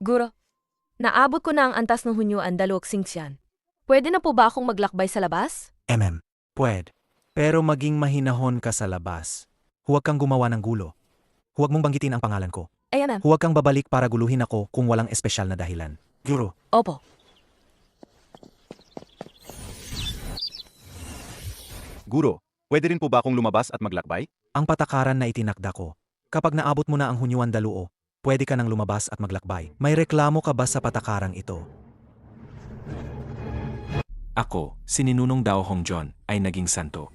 Guro, naabot ko na ang antas ng hunyuan dalawang singsyan. Pwede na po ba akong maglakbay sa labas? Pwede. Pero maging mahinahon ka sa labas. Huwag kang gumawa ng gulo. Huwag mong banggitin ang pangalan ko. Ayan, Huwag kang babalik para guluhin ako kung walang espesyal na dahilan. Guro. Opo. Guro, pwede rin po ba akong lumabas at maglakbay? Ang patakaran na itinakda ko. Kapag naabot mo na ang hunyuan daluo, pwede ka nang lumabas at maglakbay. May reklamo ka ba sa patakarang ito? Ako, si Ninunong Dao Hong John, ay naging santo.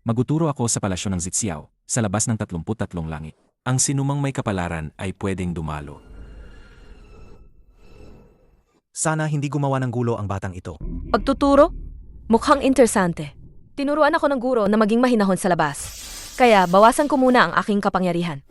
Maguturo ako sa palasyo ng Zixiao, sa labas ng 33 langit. Ang sinumang may kapalaran ay pwedeng dumalo. Sana hindi gumawa ng gulo ang batang ito. Pagtuturo? Mukhang interesante. Tinuruan ako ng guro na maging mahinahon sa labas. Kaya bawasan ko muna ang aking kapangyarihan.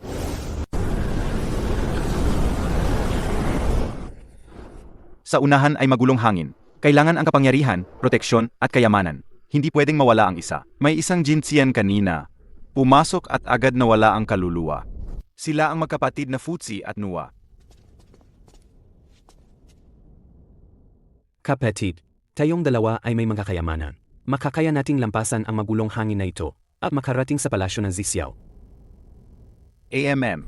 Sa unahan ay magulong hangin. Kailangan ang kapangyarihan, proteksyon, at kayamanan. Hindi pwedeng mawala ang isa. May isang Jinxian kanina. Pumasok at agad nawala ang kaluluwa. Sila ang magkapatid na Futsi at Nuwa. Kapatid, tayong dalawa ay may mga kayamanan. Makakaya nating lampasan ang magulong hangin na ito at makarating sa palasyo ng Zixiao. AMM.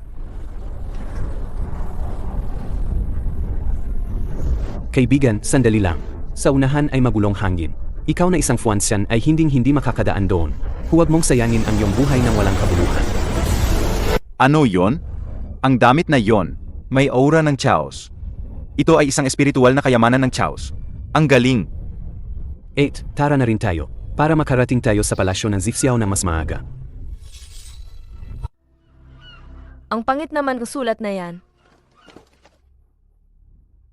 Kaibigan, sandali lang. Sa unahan ay magulong hangin. Ikaw na isang Fuansian ay hinding-hindi makakadaan doon. Huwag mong sayangin ang iyong buhay ng walang kabuluhan. Ano yon? Ang damit na yon, may aura ng Chaos. Ito ay isang espiritual na kayamanan ng Chaos. Ang galing! 8. Tara na rin tayo, para makarating tayo sa palasyo ng Zixiao na mas maaga. Ang pangit naman ng sulat na yan.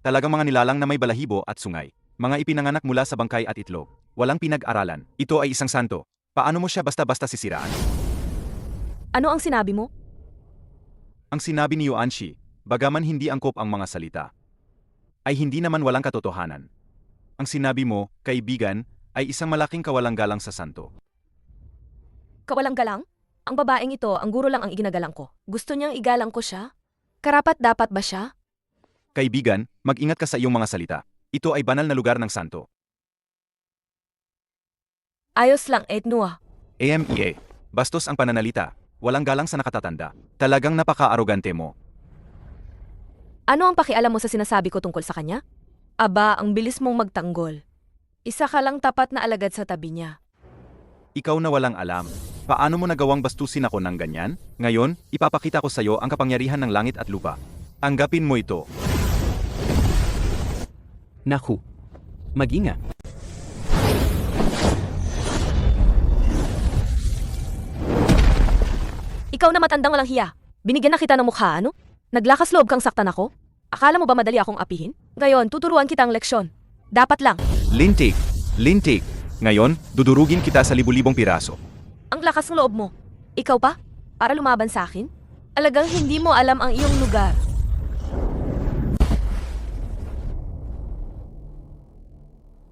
Talagang mga nilalang na may balahibo at sungay. Mga ipinanganak mula sa bangkay at itlog. Walang pinag-aralan. Ito ay isang santo. Paano mo siya basta-basta sisiraan? Ano ang sinabi mo? Ang sinabi ni Yuanshi, bagaman hindi angkop ang mga salita, ay hindi naman walang katotohanan. Ang sinabi mo, kaibigan, ay isang malaking kawalang-galang sa santo. Kawalang galang? Ang babaeng ito, ang guro lang ang iginagalang ko. Gusto niyang igalang ko siya? Karapat dapat ba siya? Kaibigan, mag-ingat ka sa iyong mga salita. Ito ay banal na lugar ng santo. Ayos lang, Etnua. AMEA, bastos ang pananalita. Walang galang sa nakatatanda. Talagang napaka-arogante mo. Ano ang pakialam mo sa sinasabi ko tungkol sa kanya? Aba, ang bilis mong magtanggol. Isa ka lang tapat na alagad sa tabi niya. Ikaw na walang alam. Paano mo nagawang bastusin ako ng ganyan? Ngayon, ipapakita ko sa iyo ang kapangyarihan ng langit at lupa. Tanggapin mo ito. Naku, mag-ingat. Ikaw na matandang walang hiya. Binigyan na kita ng mukha, ano? Naglakas loob kang saktan ako? Akala mo ba madali akong apihin? Ngayon, tuturuan kita ang leksyon. Dapat lang. Lintik! Lintik! Ngayon, dudurugin kita sa libu-libong piraso. Ang lakas ng loob mo. Ikaw pa? Para lumaban sa akin? Alagang hindi mo alam ang iyong lugar.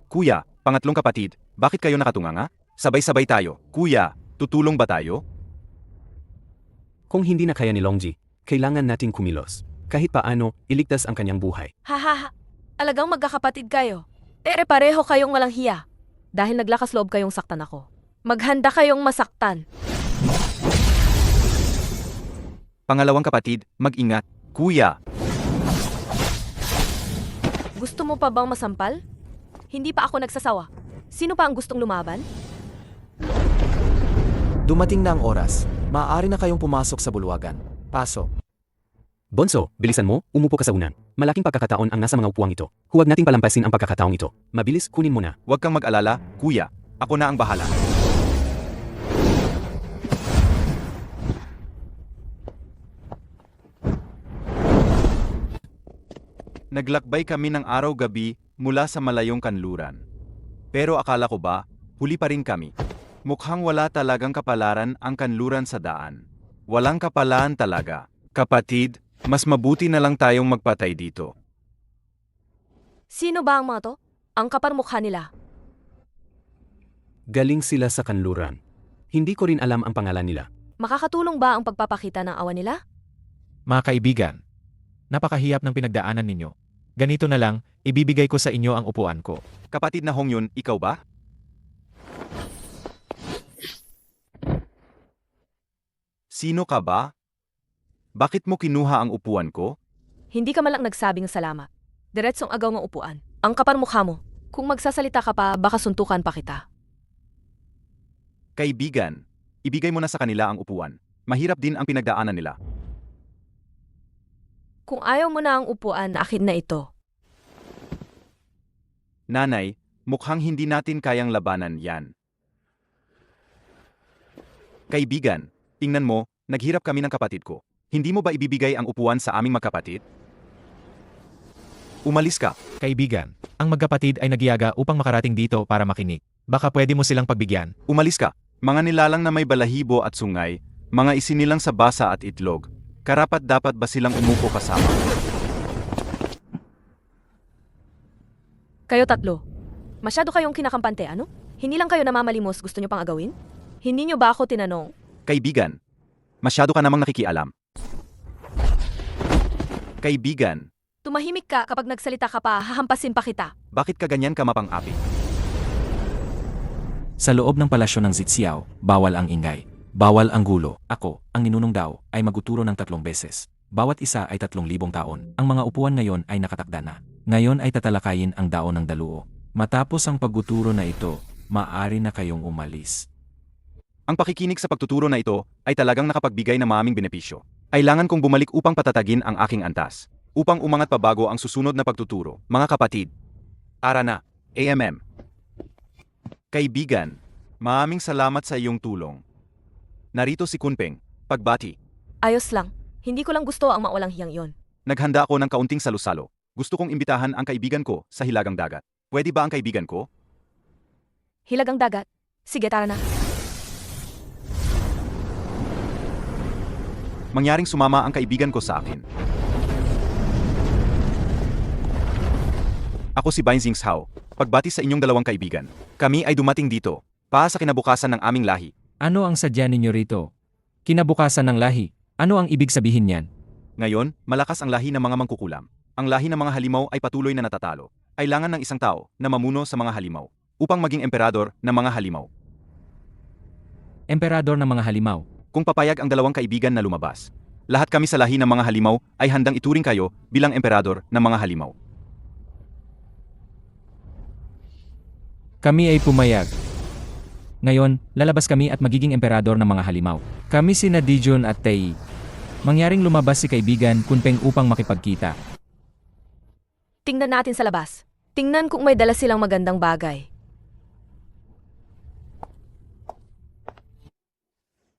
Kuya, pangatlong kapatid, bakit kayo nakatunganga? Sabay-sabay tayo. Kuya, tutulong ba tayo? Kung hindi na kaya ni Longji, kailangan nating kumilos. Kahit paano, iligtas ang kanyang buhay. Hahaha. Alagang magkakapatid kayo. Tere pareho kayong walang hiya. Dahil naglakas loob kayong saktan ako. Maghanda kayong masaktan. Pangalawang kapatid, mag-ingat. Kuya, Gusto mo pa bang masampal? Hindi pa ako nagsasawa. Sino pa ang gustong lumaban? Dumating na ang oras. Maaari na kayong pumasok sa bulwagan. Pasok. Bonso, bilisan mo, umupo ka sa unan. Malaking pagkakataon ang nasa mga upuang ito. Huwag nating palampasin ang pagkakataong ito. Mabilis, kunin mo na. huwag kang mag-alala. Kuya, ako na ang bahala. Naglakbay kami ng araw-gabi mula sa malayong kanluran. Pero akala ko ba, huli pa rin kami. Mukhang wala talagang kapalaran ang kanluran sa daan. Walang kapalaan talaga. Kapatid, mas mabuti na lang tayong magpatay dito. Sino ba ang mga to? Ang kaparmukha nila. Galing sila sa kanluran. Hindi ko rin alam ang pangalan nila. Makakatulong ba ang pagpapakita ng awa nila? Mga kaibigan, napakahiyap ng pinagdaanan ninyo. Ganito na lang, ibibigay ko sa inyo ang upuan ko. Kapatid na Hongyun, ikaw ba? Sino ka ba? Bakit mo kinuha ang upuan ko? Hindi ka malang nagsabing salamat. Diretsong agaw ng upuan. Ang kapal mukha mo. Kung magsasalita ka pa, baka suntukan pa kita. Kaibigan, ibigay mo na sa kanila ang upuan. Mahirap din ang pinagdaanan nila. Kung ayaw mo na ang upuan, akin na ito. Nanay, mukhang hindi natin kayang labanan yan. Kaibigan, tingnan mo, naghirap kami ng kapatid ko. Hindi mo ba ibibigay ang upuan sa aming magkapatid? Umalis ka. Kaibigan, ang magkapatid ay nagyaga upang makarating dito para makinig. Baka pwede mo silang pagbigyan. Umalis ka. Mga nilalang na may balahibo at sungay, mga isinilang sa basa at itlog. Karapat-dapat ba silang umupo kasama? Kayo tatlo. Masyado kayong kinakampante, ano? Hindi lang kayo namamalimos, gusto nyo pang agawin? Hindi nyo ba ako tinanong? Kaibigan, masyado ka namang nakikialam. Kaibigan, Tumahimik ka kapag nagsalita ka pa, hahampasin pa kita. bakit ka ganyan ka mapang-api? Sa loob ng palasyo ng Zixiao, bawal ang ingay. Bawal ang gulo. Ako, ang ninunong daw, ay maguturo ng 3 beses. Bawat isa ay 3,000 taon. Ang mga upuan ngayon ay nakatakda na. Ngayon ay tatalakayin ang daon ng daluo. Matapos ang pagguturo na ito, maaari na kayong umalis. Ang pakikinig sa pagtuturo na ito ay talagang nakapagbigay ng maraming benepisyo. Kailangan kong bumalik upang patatagin ang aking antas. Upang umangat pa bago ang susunod na pagtuturo. Mga kapatid, ara na, AMM. Kaibigan, maraming salamat sa iyong tulong. Narito si Kunpeng, pagbati. Ayos lang. Hindi ko lang gusto ang mawalang hiyang yon. Naghanda ako ng kaunting salusalo. Gusto kong imbitahan ang kaibigan ko sa Hilagang Dagat. Pwede ba ang kaibigan ko? Hilagang dagat. Sige, tara na. Mangyaring sumama ang kaibigan ko sa akin. Ako si Bain Xingshao, pagbati sa inyong dalawang kaibigan. Kami ay dumating dito, para sa kinabukasan ng aming lahi. Ano ang sadya ninyo rito? Kinabukasan ng lahi. Ano ang ibig sabihin niyan? Ngayon, malakas ang lahi ng mga mangkukulam. Ang lahi ng mga halimaw ay patuloy na natatalo. Kailangan ng isang tao na mamuno sa mga halimaw upang maging emperador ng mga halimaw. Emperador ng mga halimaw. Kung papayag ang dalawang kaibigan na lumabas, lahat kami sa lahi ng mga halimaw ay handang ituring kayo bilang emperador ng mga halimaw. Kami ay pumayag. Ngayon, lalabas kami at magiging emperador ng mga halimaw. Kami sina Dijun at Tei. Mangyaring lumabas si kaibigan Kunpeng upang makipagkita. Tingnan natin sa labas. Tingnan kung may dala silang magandang bagay.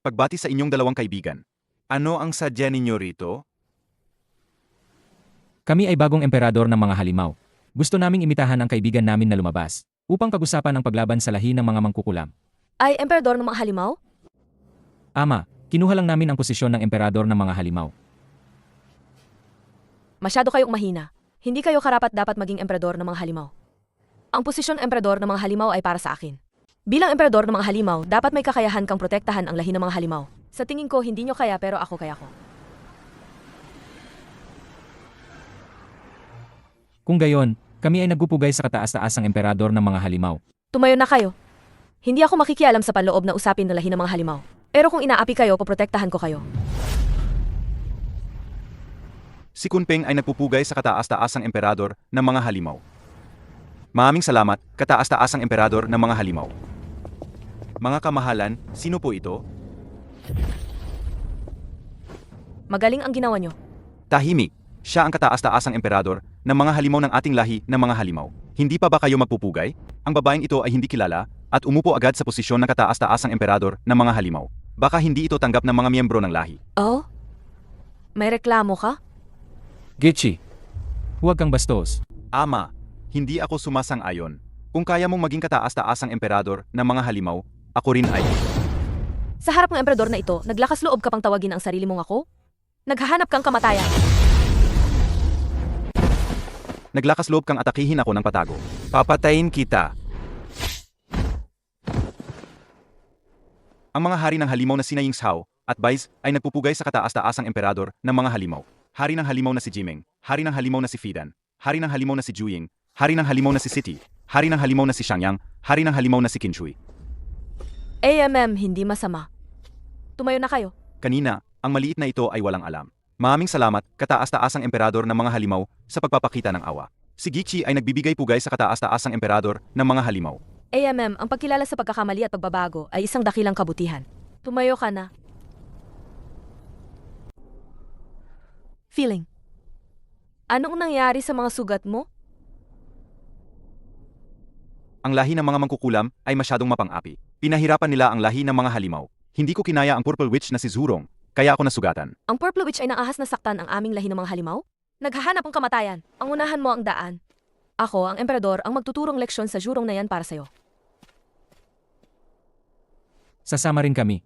Pagbati sa inyong dalawang kaibigan. Ano ang sadya ninyo rito? Kami ay bagong emperador ng mga halimaw. Gusto naming imitahan ang kaibigan namin na lumabas upang pag-usapan ang paglaban sa lahi ng mga mangkukulam. Ay, emperador ng mga halimaw? Ama, kinuha lang namin ang posisyon ng emperador ng mga halimaw. Masyado kayong mahina. Hindi kayo karapat-dapat maging emperador ng mga halimaw. Ang posisyon emperador ng mga halimaw ay para sa akin. Bilang emperador ng mga halimaw, dapat may kakayahan kang protektahan ang lahi ng mga halimaw. Sa tingin ko, hindi nyo kaya pero ako kaya ko. Kung gayon, kami ay nagpupugay sa kataas-taasang emperador ng mga halimaw. Tumayo na kayo. Hindi ako makikialam sa panloob na usapin ng lahi ng mga halimaw. Pero kung inaapi kayo, poprotektahan ko kayo. Si Kunpeng ay nagpupugay sa kataas-taasang emperador ng mga halimaw. Maraming salamat, kataas-taasang emperador ng mga halimaw. Mga kamahalan, sino po ito? Magaling ang ginawa nyo. Tahimik, siya ang kataas-taasang emperador ng mga halimaw ng ating lahi ng mga halimaw. Hindi pa ba kayo magpupugay? Ang babaeng ito ay hindi kilala at umupo agad sa posisyon ng kataas-taasang emperador ng mga halimaw. Baka hindi ito tanggap ng mga miyembro ng lahi. Oh? May reklamo ka? Gichi, huwag kang bastos. Ama, hindi ako sumasang-ayon. Kung kaya mong maging kataas-taasang emperador ng mga halimaw, ako rin ay. Sa harap ng emperador na ito, naglakas loob ka pang tawagin ang sarili mong ako? Naghahanap kang kamatayan. Naglakas loob kang atakihin ako ng patago. Papatayin kita. Ang mga hari ng halimaw na sina Yingshao at Baiz ay nagpupugay sa kataas-taasang emperador ng mga halimaw. Hari ng halimaw na si Jimeng, hari ng halimaw na si Fidan, hari ng halimaw na si Juying, hari ng halimaw na si City, hari ng halimaw na si Xiangyang, hari ng halimaw na si Qinshui. Hindi masama. Tumayo na kayo. Kanina, ang maliit na ito ay walang alam. Maraming salamat, kataas-taasang emperador ng mga halimaw, sa pagpapakita ng awa. Si Gichi ay nagbibigay pugay sa kataas-taasang emperador ng mga halimaw. ang pagkilala sa pagkakamali at pagbabago ay isang dakilang kabutihan. Tumayo ka na. Feeling. Anong nangyari sa mga sugat mo? Ang lahi ng mga mangkukulam ay masyadong mapang-api. Pinahirapan nila ang lahi ng mga halimaw. Hindi ko kinaya ang Purple Witch na si Zhurong, kaya ako nasugatan. Ang Purple Witch ay naahas na saktan ang aming lahi ng mga halimaw? Naghahanap ng kamatayan. Ang unahan mo ang daan. Ako, ang emperador, ang magtuturong leksyon sa Zhurong na yan para sa'yo. Sasama rin kami.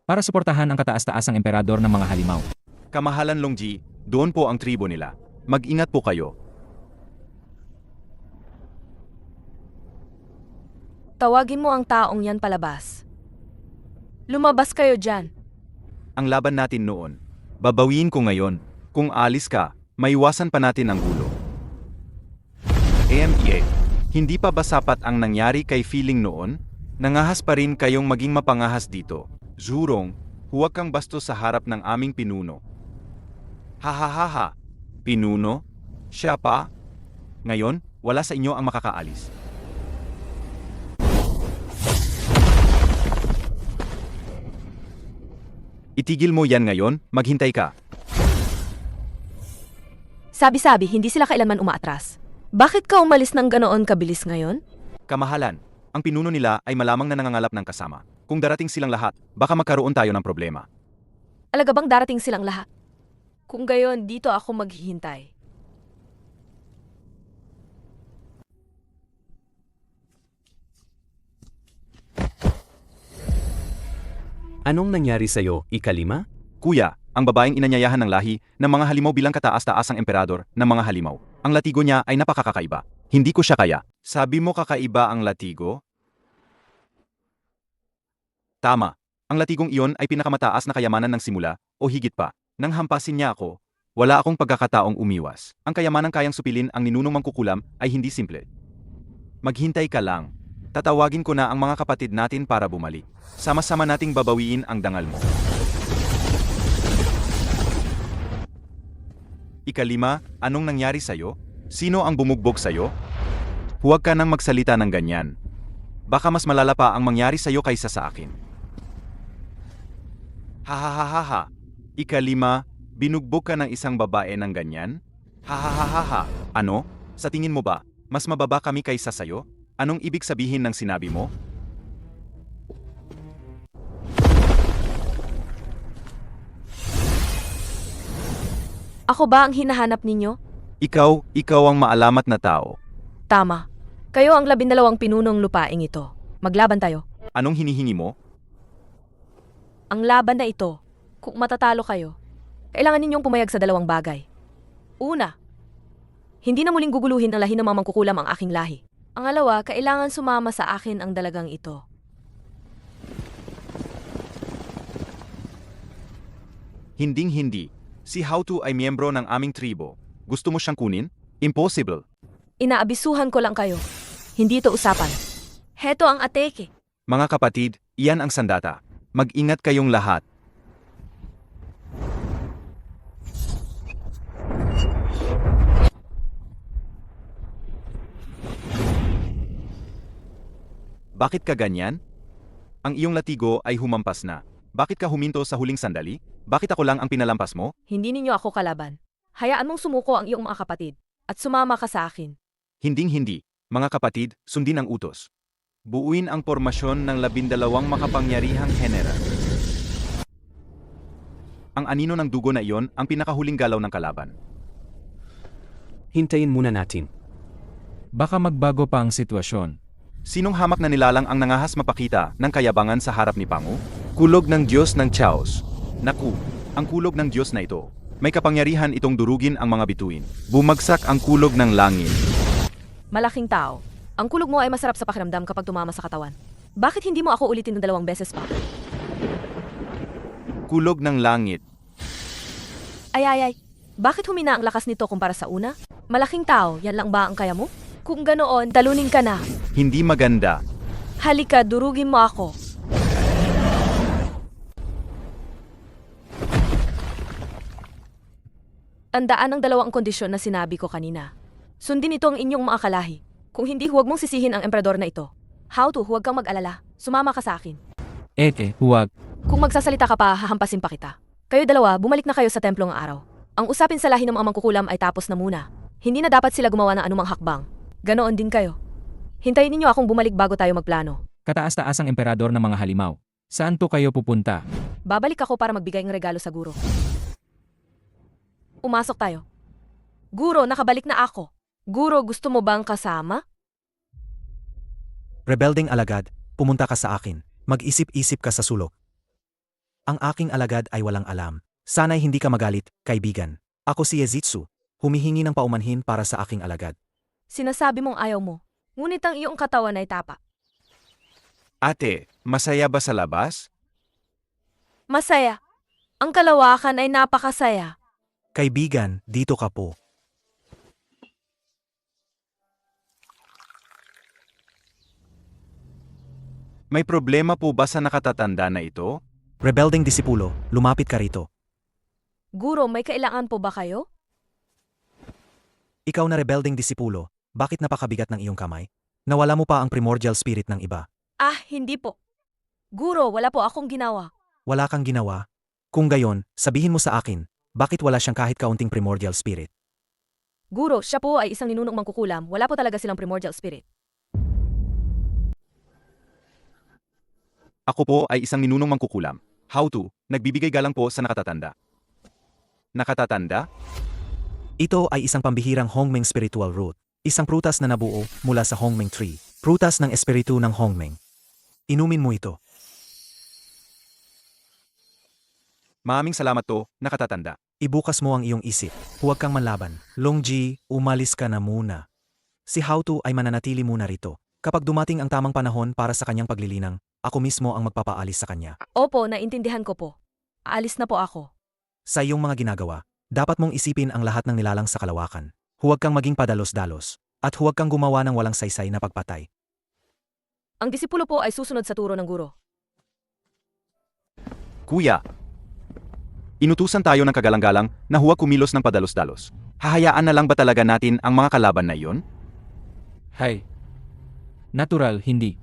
Para suportahan ang kataas-taasang emperador ng mga halimaw. Kamahalan Longji, doon po ang tribo nila. Mag-ingat po kayo. Tawagin mo ang taong yan palabas. Lumabas kayo dyan. Ang laban natin noon. Babawiin ko ngayon. Kung alis ka, maiwasan pa natin ang gulo. AMEA, hindi pa ba sapat ang nangyari kay Feeling noon? Nangahas pa rin kayong maging mapangahas dito. Zhurong, huwag kang bastos sa harap ng aming pinuno. Hahaha, pinuno? Siya pa? Ngayon, wala sa inyo ang makakaalis. Itigil mo yan ngayon, maghintay ka. Sabi-sabi, hindi sila kailanman umaatras. Bakit ka umalis ng ganoon kabilis ngayon? Kamahalan, ang pinuno nila ay malamang na nangangalap ng kasama. Kung darating silang lahat, baka magkaroon tayo ng problema. Alaga bang darating silang lahat? Kung gayon, dito ako maghihintay. Anong nangyari sa'yo, ikalima? Kuya, ang babaeng inanyayahan ng lahi ng mga halimaw bilang kataas-taasang emperador ng mga halimaw. Ang latigo niya ay napakakakaiba. Hindi ko siya kaya. Sabi mo kakaiba ang latigo? Tama. Ang latigong iyon ay pinakamataas na kayamanan ng simula, o higit pa. Nang hampasin niya ako, wala akong pagkakataong umiwas. Ang kayamanang kayang supilin ang ninunong mangkukulam ay hindi simple. Maghintay ka lang. Tatawagin ko na ang mga kapatid natin para bumalik. Sama-sama nating babawiin ang dangal mo. Ikalima, anong nangyari sa'yo? Sino ang bumugbog sa'yo? Huwag ka nang magsalita ng ganyan. Baka mas malala pa ang mangyari sa'yo kaysa sa akin. Hahaha. Ikalima, binugbog ka ng isang babae ng ganyan? Hahaha. Ano? Sa tingin mo ba, mas mababa kami kaysa sa'yo? Anong ibig sabihin ng sinabi mo? Ako ba ang hinahanap ninyo? Ikaw ang maalamat na tao. Tama. Kayo ang 12 pinunong lupaing ito. Maglaban tayo. Anong hinihingi mo? Ang laban na ito, kung matatalo kayo, kailangan ninyong pumayag sa 2 bagay. Una, hindi na muling guguluhin ang lahi ng mga mangkukulam ang aking lahi. Ang alawa, kailangan sumama sa akin ang dalagang ito. Hinding-hindi. Si Hautu ay miyembro ng aming tribo. Gusto mo siyang kunin? Impossible. Inaabisuhan ko lang kayo. Hindi ito usapan. Heto ang ateke. Mga kapatid, iyan ang sandata. Mag-ingat kayong lahat. Bakit ka ganyan? Ang iyong latigo ay humampas na. Bakit ka huminto sa huling sandali? Bakit ako lang ang pinalampas mo? Hindi ninyo ako kalaban. Hayaan mong sumuko ang iyong mga kapatid at sumama ka sa akin. Hinding-hindi. Mga kapatid, sundin ang utos. Buuin ang pormasyon ng 12 makapangyarihang general. Ang anino ng dugo na iyon ang pinakahuling galaw ng kalaban. Hintayin muna natin. Baka magbago pa ang sitwasyon. Sinong hamak na nilalang ang nangahas mapakita ng kayabangan sa harap ni Pangu? Kulog ng Diyos ng Chaos. Naku, ang kulog ng Diyos na ito. May kapangyarihan itong durugin ang mga bituin. Bumagsak ang kulog ng langit. Malaking tao. Ang kulog mo ay masarap sa pakiramdam kapag tumama sa katawan. Bakit hindi mo ako ulitin ng 2 beses pa? Kulog ng langit. Ay. Bakit humina ang lakas nito kumpara sa una? Malaking tao, yan lang ba ang kaya mo? Kung ganoon, talunin ka na. Hindi maganda. Halika, durugin mo ako. Tandaan ang dalawang kondisyon na sinabi ko kanina. Sundin ito ang inyong mga kalahi. Kung hindi, huwag mong sisihin ang emperador na ito. How to, huwag kang mag-alala. Sumama ka sa akin. Huwag. Kung magsasalita ka pa, hahampasin pa kita. Kayo dalawa, bumalik na kayo sa templo ng araw. Ang usapin sa lahi ng mga mangkukulam ay tapos na muna. Hindi na dapat sila gumawa ng anumang hakbang. Ganoon din kayo. Hintayin ninyo akong bumalik bago tayo magplano. Kataas-taasang emperador ng mga halimaw. Saan po kayo pupunta? Babalik ako para magbigay ng regalo sa guro. Umasok tayo. Guro, nakabalik na ako. Guro, gusto mo bang kasama? Rebelding alagad, pumunta ka sa akin. Mag-isip-isip ka sa sulok. Ang aking alagad ay walang alam. Sana'y hindi ka magalit, kaibigan. Ako si Yezitsu, humihingi ng paumanhin para sa aking alagad. Sinasabi mong ayaw mo. Ngunit ang iyong katawan ay tapa. Ate, masaya ba sa labas? Masaya. Ang kalawakan ay napakasaya. Kaibigan, dito ka po. May problema po ba sa nakatatanda na ito? Rebelding disipulo, lumapit ka rito. Guro, may kailangan po ba kayo? Ikaw na rebelding disipulo, bakit napakabigat ng iyong kamay? Nawala mo pa ang primordial spirit ng iba. Ah, hindi po. Guro, wala po akong ginawa. Wala kang ginawa? Kung gayon, sabihin mo sa akin, bakit wala siyang kahit kaunting primordial spirit? Guro, siya po ay isang ninunong mangkukulam. Wala po talaga silang primordial spirit. Ako po ay isang ninunong mangkukulam. How to, nagbibigay galang po sa nakatatanda. Nakatatanda? Ito ay isang pambihirang Hongmeng spiritual root. Isang prutas na nabuo mula sa Hongmeng tree. Prutas ng espiritu ng Hongmeng. Inumin mo ito. Maraming salamat to, nakatatanda. Ibukas mo ang iyong isip. Huwag kang manlaban. Longji, umalis ka na muna. Si Hautu ay mananatili muna rito. Kapag dumating ang tamang panahon para sa kanyang paglilinang, ako mismo ang magpapaalis sa kanya. Opo, naintindihan ko po. Aalis na po ako. Sa iyong mga ginagawa, dapat mong isipin ang lahat ng nilalang sa kalawakan. Huwag kang maging padalos-dalos. At huwag kang gumawa ng walang saysay na pagpatay. Ang disipulo po ay susunod sa turo ng guro. Kuya, inutusan tayo ng kagalang-galang na huwag kumilos ng padalos-dalos. Hahayaan na lang ba talaga natin ang mga kalaban na iyon? Hay. Natural, hindi.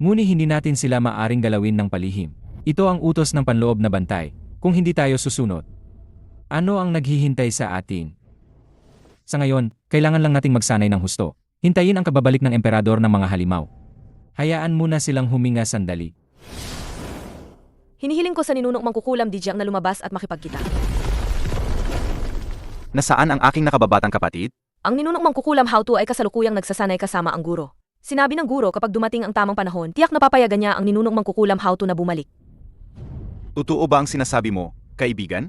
Ngunit hindi natin sila maaring galawin ng palihim. Ito ang utos ng panloob na bantay. Kung hindi tayo susunod, ano ang naghihintay sa atin? Sa ngayon, kailangan lang nating magsanay ng husto. Hintayin ang kababalik ng emperador ng mga halimaw. Hayaan muna silang huminga sandali. Hinihiling ko sa ninunong mangkukulam Dijiang na lumabas at makipagkita. Nasaan ang aking nakababatang kapatid? Ang ninunong mangkukulam Hautu ay kasalukuyang nagsasanay kasama ang guro. Sinabi ng guro kapag dumating ang tamang panahon, tiyak na papayagan niya ang ninunong mangkukulam Hautu na bumalik. Totoo ba ang sinasabi mo, kaibigan?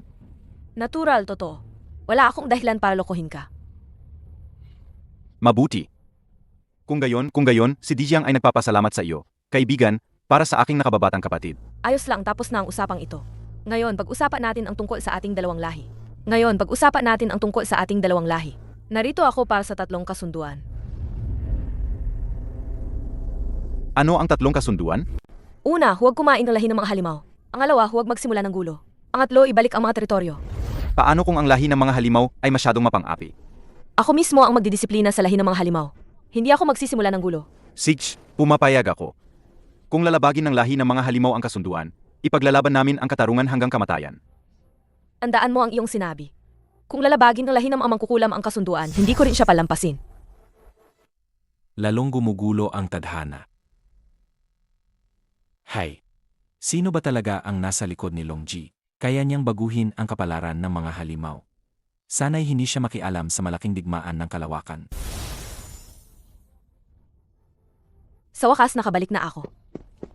Natural, totoo. Wala akong dahilan para lokohin ka. Mabuti. Kung gayon, si Dijiang ay nagpapasalamat sa iyo, kaibigan, para sa aking nakababatang kapatid. Ayos lang, tapos na ang usapang ito. Ngayon, pag-usapan natin ang tungkol sa ating dalawang lahi. Narito ako para sa tatlong kasunduan. Ano ang tatlong kasunduan? Una, huwag kumain ng lahi ng mga halimaw. Ang alawa, huwag magsimula ng gulo. Pangatlo, ibalik ang mga teritoryo. Paano kung ang lahi ng mga halimaw ay masyadong mapang-api? Ako mismo ang magdidisiplina sa lahi ng mga halimaw. Hindi ako magsisimula ng gulo. Sige, pumapayag ako. Kung lalabagin ng lahi ng mga halimaw ang kasunduan, ipaglalaban namin ang katarungan hanggang kamatayan. Tandaan mo ang iyong sinabi. Kung lalabagin ng lahi ng mga mangkukulam ang kasunduan, hindi ko rin siya palampasin. Lalong gumugulo ang tadhana. Hay. Sino ba talaga ang nasa likod ni Longji? Kaya niyang baguhin ang kapalaran ng mga halimaw. Sana'y hindi siya makialam sa malaking digmaan ng kalawakan. Sa wakas, nakabalik na ako.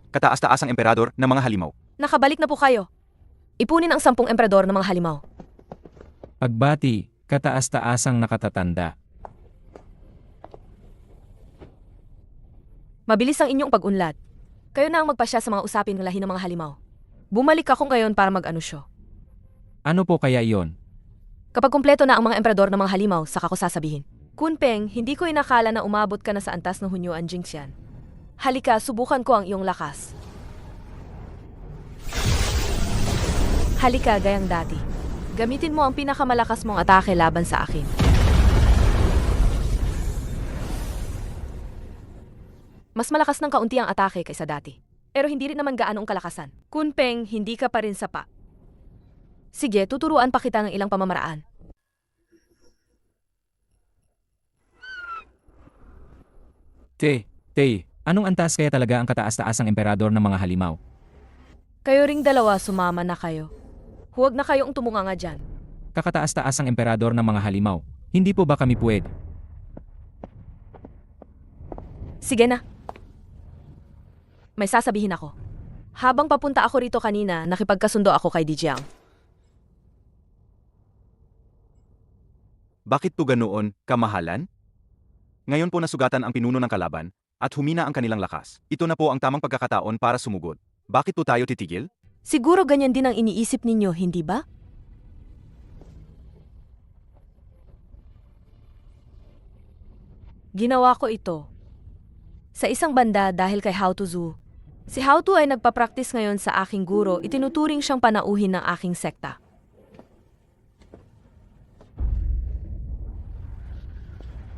Kataas-taasang emperador ng mga halimaw. Nakabalik na po kayo. Ipunin ang 10 emperador ng mga halimaw. Pagbati, kataas-taasang nakatatanda. Mabilis ang inyong pag-unlad. Kayo na ang magpasya sa mga usapin ng lahi ng mga halimaw. Bumalik ako ngayon para mag-anusyo. Ano po kaya iyon? Kapag kumpleto na ang mga emperador ng mga halimaw, saka ko sasabihin. Kunpeng, hindi ko inakala na umabot ka na sa antas ng Hunyuan Jingxian. Halika, subukan ko ang iyong lakas. Halika, gayang dati. Gamitin mo ang pinakamalakas mong atake laban sa akin. Mas malakas ng kaunti ang atake kaysa dati. Pero hindi rin naman gaanong kalakasan. Kunpeng, hindi ka pa rin sapa. Sige, tuturuan pa kita ng ilang pamamaraan. Anong antas kaya talaga ang kataas-taasang emperador ng mga halimaw? Kayo ring dalawa, sumama na kayo. Huwag na kayong tumunganga dyan. Kakataas-taasang emperador ng mga halimaw. Hindi po ba kami puwede? Sige na. May sasabihin ako. Habang papunta ako rito kanina, nakipagkasundo ako kay Dijiang. Bakit po ganoon, kamahalan? Ngayon po nasugatan ang pinuno ng kalaban at humina ang kanilang lakas. Ito na po ang tamang pagkakataon para sumugod. Bakit po tayo titigil? Siguro ganyan din ang iniisip ninyo, hindi ba? Ginawa ko ito. Sa isang banda dahil kay Hao Tuzu. Si Hao Tu ay nagpa-practice ngayon sa aking guro, itinuturing siyang panauhin ng aking sekta.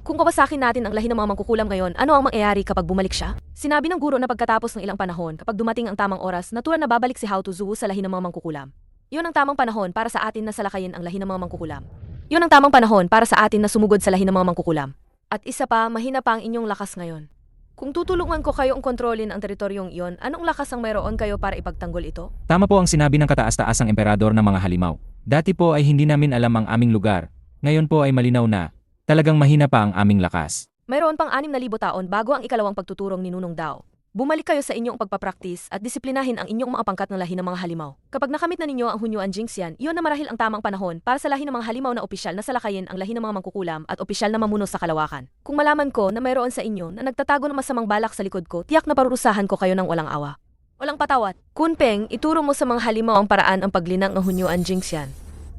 Kung kawasakin natin ang lahi ng mga mangkukulam ngayon, ano ang mangyayari kapag bumalik siya? Sinabi ng guro na pagkatapos ng ilang panahon, kapag dumating ang tamang oras, natural na babalik si Hao Tuzu sa lahi ng mga mangkukulam. Yun ang tamang panahon para sa atin na salakayin ang lahi ng mga mangkukulam. Yun ang tamang panahon para sa atin na sumugod sa lahi ng mga mangkukulam. At isa pa, mahina pa ang inyong lakas ngayon. Kung tutulungan ko kayong kontrolin ang teritoryong iyon, anong lakas ang mayroon kayo para ipagtanggol ito? Tama po ang sinabi ng kataas-taasang emperador ng mga halimaw. Dati po ay hindi namin alam ang aming lugar. Ngayon po ay malinaw na. Talagang mahina pa ang aming lakas. Mayroon pang 6,000 taon bago ang ikalawang pagtuturong ni Nunong Dao. Bumalik kayo sa inyong pagpapraktis at disiplinahin ang inyong mga pangkat ng lahi ng mga halimaw. Kapag nakamit na ninyo ang Hunyuan Jingxian, iyon na marahil ang tamang panahon para sa lahi ng mga halimaw na opisyal na salakayin ang lahi ng mga mangkukulam at opisyal na mamuno sa kalawakan. Kung malaman ko na mayroon sa inyo na nagtatago ng masamang balak sa likod ko, tiyak na parurusahan ko kayo ng walang awa. Walang patawat. Kunpeng, ituro mo sa mga halimaw ang paraan ang paglinang ng Hunyuan Jingxian.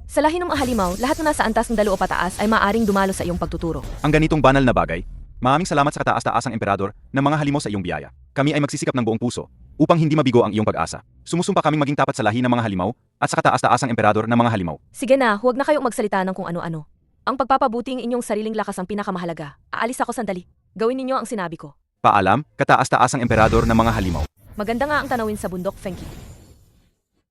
Sa lahi ng mga halimaw, lahat na nasa antas ng 2 o pataas ay maaring dumalo sa iyong pagtuturo. Ang ganitong banal na bagay, maraming salamat sa kataas-taasang emperador ng mga halimaw sa iyong biyaya. Kami ay magsisikap ng buong puso upang hindi mabigo ang iyong pag-asa. Sumusumpa kaming maging tapat sa lahi ng mga halimaw at sa kataas-taasang emperador ng mga halimaw. Sige na, huwag na kayong magsalita ng kung ano-ano. Ang pagpapabuting inyong sariling lakas ang pinakamahalaga. Aalis ako sandali. Gawin ninyo ang sinabi ko. Paalam, kataas-taasang emperador ng mga halimaw. Maganda nga ang tanawin sa bundok, Fenki.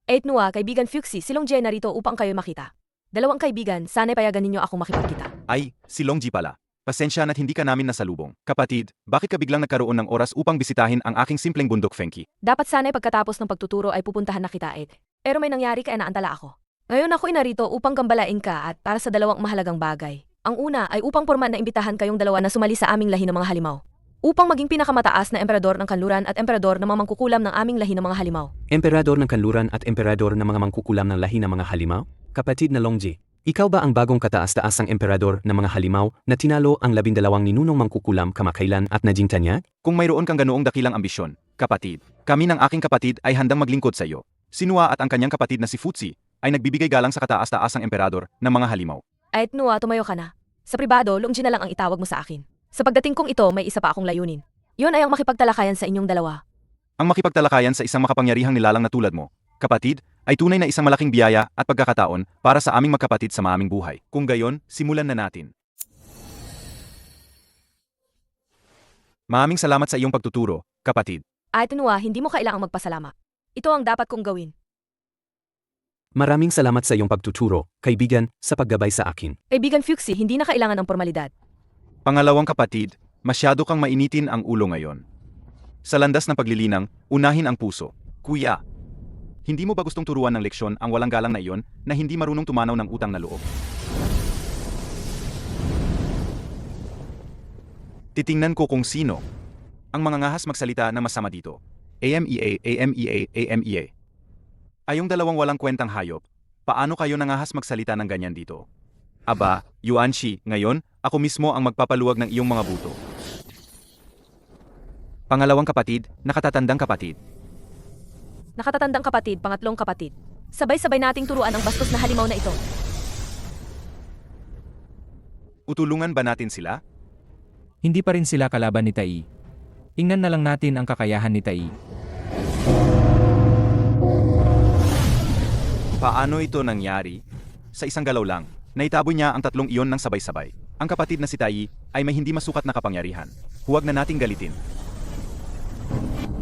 8 Nua, kaibigan Fuxi, silong Jay narito upang kayo makita. 2 kaibigan, sana'y payagan ninyo akong makipagkita. Ay, si Longji pala. Pasensya na't hindi ka namin nasalubong. Kapatid, bakit ka biglang nagkaroon ng oras upang bisitahin ang aking simpleng bundok, Fenki? Dapat sana'y pagkatapos ng pagtuturo ay pupuntahan na kita, Ed. Pero may nangyari kaya naantala ako. Ngayon ako'y narito upang gambalain ka at para sa 2 mahalagang bagay. Ang una ay upang porman na imbitahan kayong 2 na sumali sa aming lahi ng mga halimaw. Upang maging pinakamataas na emperador ng kanluran at emperador ng mga mangkukulam ng aming lahi ng mga halimaw. Emperador ng kanluran at emperador ng mga mangkukulam ng lahi ng mga halimaw? Kapatid na Longji, ikaw ba ang bagong kataas-taasang emperador ng mga halimaw na tinalo ang 12 ninunong mangkukulam kamakailan at naging tanyag? Kung mayroon kang ganoong dakilang ambisyon, kapatid, kami ng aking kapatid ay handang maglingkod sa iyo. Si Nua at ang kanyang kapatid na si Futsi ay nagbibigay galang sa kataas-taasang emperador ng mga halimaw. Ay, Nua, tumayo ka na. Sa pribado, Longji na lang ang itawag mo sa akin. Sa pagdating kong ito, may isa pa akong layunin. Yun ay ang makipagtalakayan sa inyong 2. Ang makipagtalakayan sa isang makapangyarihang nilalang na tulad mo, kapatid, ay tunay na isang malaking biyaya at pagkakataon para sa aming magkapatid sa maaming buhay. Kung gayon, simulan na natin. Maraming salamat sa iyong pagtuturo, kapatid. Ay, Nua, hindi mo kailangang magpasalamat. Ito ang dapat kong gawin. Maraming salamat sa iyong pagtuturo, kaibigan, sa paggabay sa akin. Kaibigan Fuxi, hindi na kailangan ng formalidad. Pangalawang kapatid, masyado kang mainitin ang ulo ngayon. Sa landas ng paglilinang, unahin ang puso. Kuya, hindi mo ba gustong turuan ng leksyon ang walang galang na iyon na hindi marunong tumanaw ng utang na loob? Titingnan ko kung sino ang mga ngahas magsalita na masama dito. AMEA, AMEA, AMEA. Ayong 2 walang kwentang hayop, paano kayo nangahas magsalita ng ganyan dito? Aba, Yuanshi, ngayon, ako mismo ang magpapaluwag ng iyong mga buto. Pangalawang kapatid, nakatatandang kapatid. Nakatatandang kapatid, pangatlong kapatid. Sabay-sabay nating turuan ang bastos na halimaw na ito. Utulungan ba natin sila? Hindi pa rin sila kalaban ni Tai. Tingnan na lang natin ang kakayahan ni Tai. Paano ito nangyari? Sa isang galaw lang, naitabo niya ang tatlong iyon ng sabay-sabay. Ang kapatid na si Tai ay may hindi masukat na kapangyarihan. Huwag na nating galitin.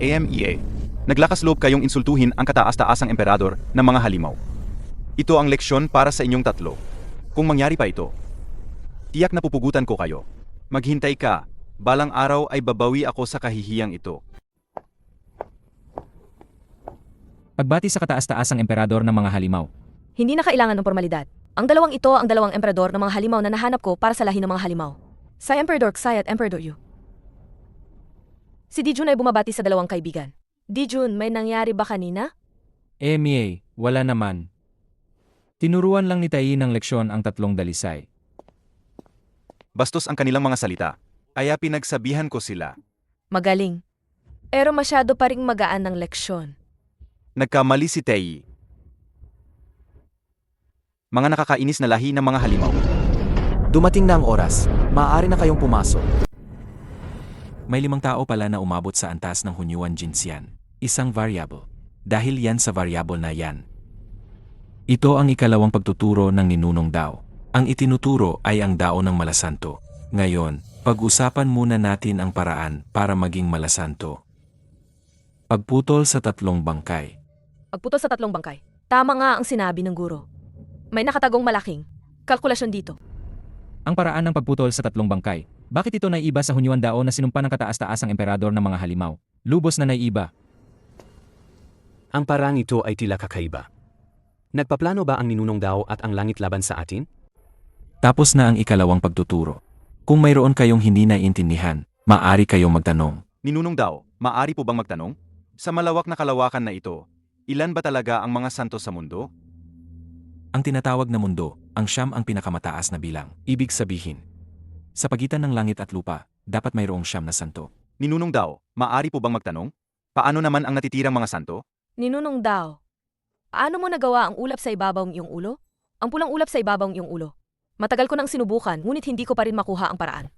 AMEA. Naglakas loob kayong insultuhin ang kataas-taasang emperador ng mga halimaw. Ito ang leksyon para sa inyong tatlo. Kung mangyari pa ito, tiyak na pupugutan ko kayo. Maghintay ka. Balang araw ay babawi ako sa kahihiyang ito. Pagbati sa kataas-taasang emperador ng mga halimaw. Hindi na kailangan ng formalidad. Ang dalawang ito ang dalawang emperador ng mga halimaw na nahanap ko para sa lahi ng mga halimaw. Si Emperador Xai at Emperador Yu. Si Dijun ay bumabati sa dalawang kaibigan. Dijun, may nangyari ba kanina? AMEA, wala naman. Tinuruan lang ni Tai ng leksyon ang tatlong dalisay. Bastos ang kanilang mga salita. Kaya pinagsabihan ko sila. Magaling. Pero masyado pa ring magaan ng leksyon. Nagkamali si Tai. Mga nakakainis na lahi ng mga halimaw. Dumating na ang oras. Maaari na kayong pumasok. May 5 tao pala na umabot sa antas ng Hunyuan Jinxian. Isang variable. Dahil yan sa variable na yan. Ito ang ikalawang pagtuturo ng ninunong Dao. Ang itinuturo ay ang Dao ng Malasanto. Ngayon, pag-usapan muna natin ang paraan para maging malasanto. Pagputol sa 3 bangkay. Pagputol sa 3 bangkay. Tama nga ang sinabi ng guro. May nakatagong malaking kalkulasyon dito. Ang paraan ng pagputol sa 3 bangkay. Bakit ito naiiba sa Hunyuan Dao na sinumpa ng kataas-taasang emperador ng mga halimaw? Lubos na naiiba. Ang parang ito ay tila kakaiba. Nagpaplano ba ang ninunong Dao at ang langit laban sa atin? Tapos na ang ikalawang pagtuturo. Kung mayroon kayong hindi naiintindihan, maaari kayong magtanong. Ninunong Dao, maari po bang magtanong? Sa malawak na kalawakan na ito, ilan ba talaga ang mga santo sa mundo? Ang tinatawag na mundo, ang siyam ang pinakamataas na bilang. Ibig sabihin, sa pagitan ng langit at lupa, dapat mayroong siyam na santo. Ninunong Dao, maari po bang magtanong? Paano naman ang natitirang mga santo? Ninunong Dao, paano mo nagawa ang ulap sa ibabaw ng iyong ulo? Ang pulang ulap sa ibabaw ng iyong ulo. Matagal ko nang sinubukan, ngunit hindi ko pa rin makuha ang paraan.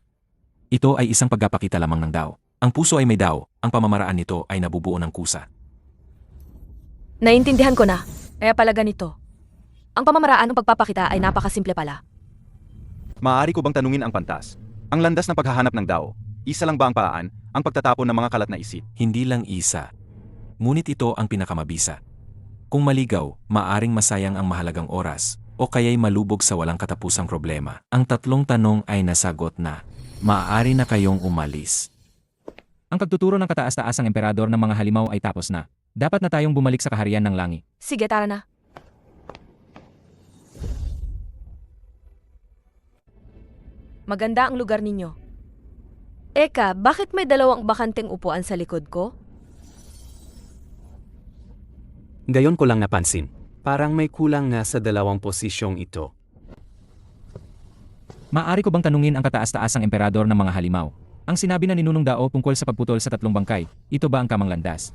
Ito ay isang pagpapakita lamang ng Dao. Ang puso ay may Dao, ang pamamaraan nito ay nabubuo ng kusa. Naintindihan ko na, kaya pala ganito. Ang pamamaraan ng pagpapakita ay napakasimple pala. Maaari ko bang tanungin ang pantas? Ang landas ng paghahanap ng Dao, isa lang ba ang paraan, ang pagtatapon ng mga kalat na isip? Hindi lang isa. Ngunit ito ang pinakamabisa. Kung maligaw, maaring masayang ang mahalagang oras, o kaya'y malubog sa walang katapusang problema. Ang 3 tanong ay nasagot na. Maaari na kayong umalis. Ang pagtuturo ng kataas-taasang emperador ng mga halimaw ay tapos na. Dapat na tayong bumalik sa kaharian ng langit. Sige, tara na. Maganda ang lugar ninyo. Eka, bakit may 2 bakanteng upuan sa likod ko? Gayon ko lang napansin. Parang may kulang nga sa 2 posisyong ito. Maaari ko bang tanungin ang kataas-taasang emperador ng mga halimaw? Ang sinabi na ninunong Dao tungkol sa pagputol sa 3 bangkay, ito ba ang tamang landas?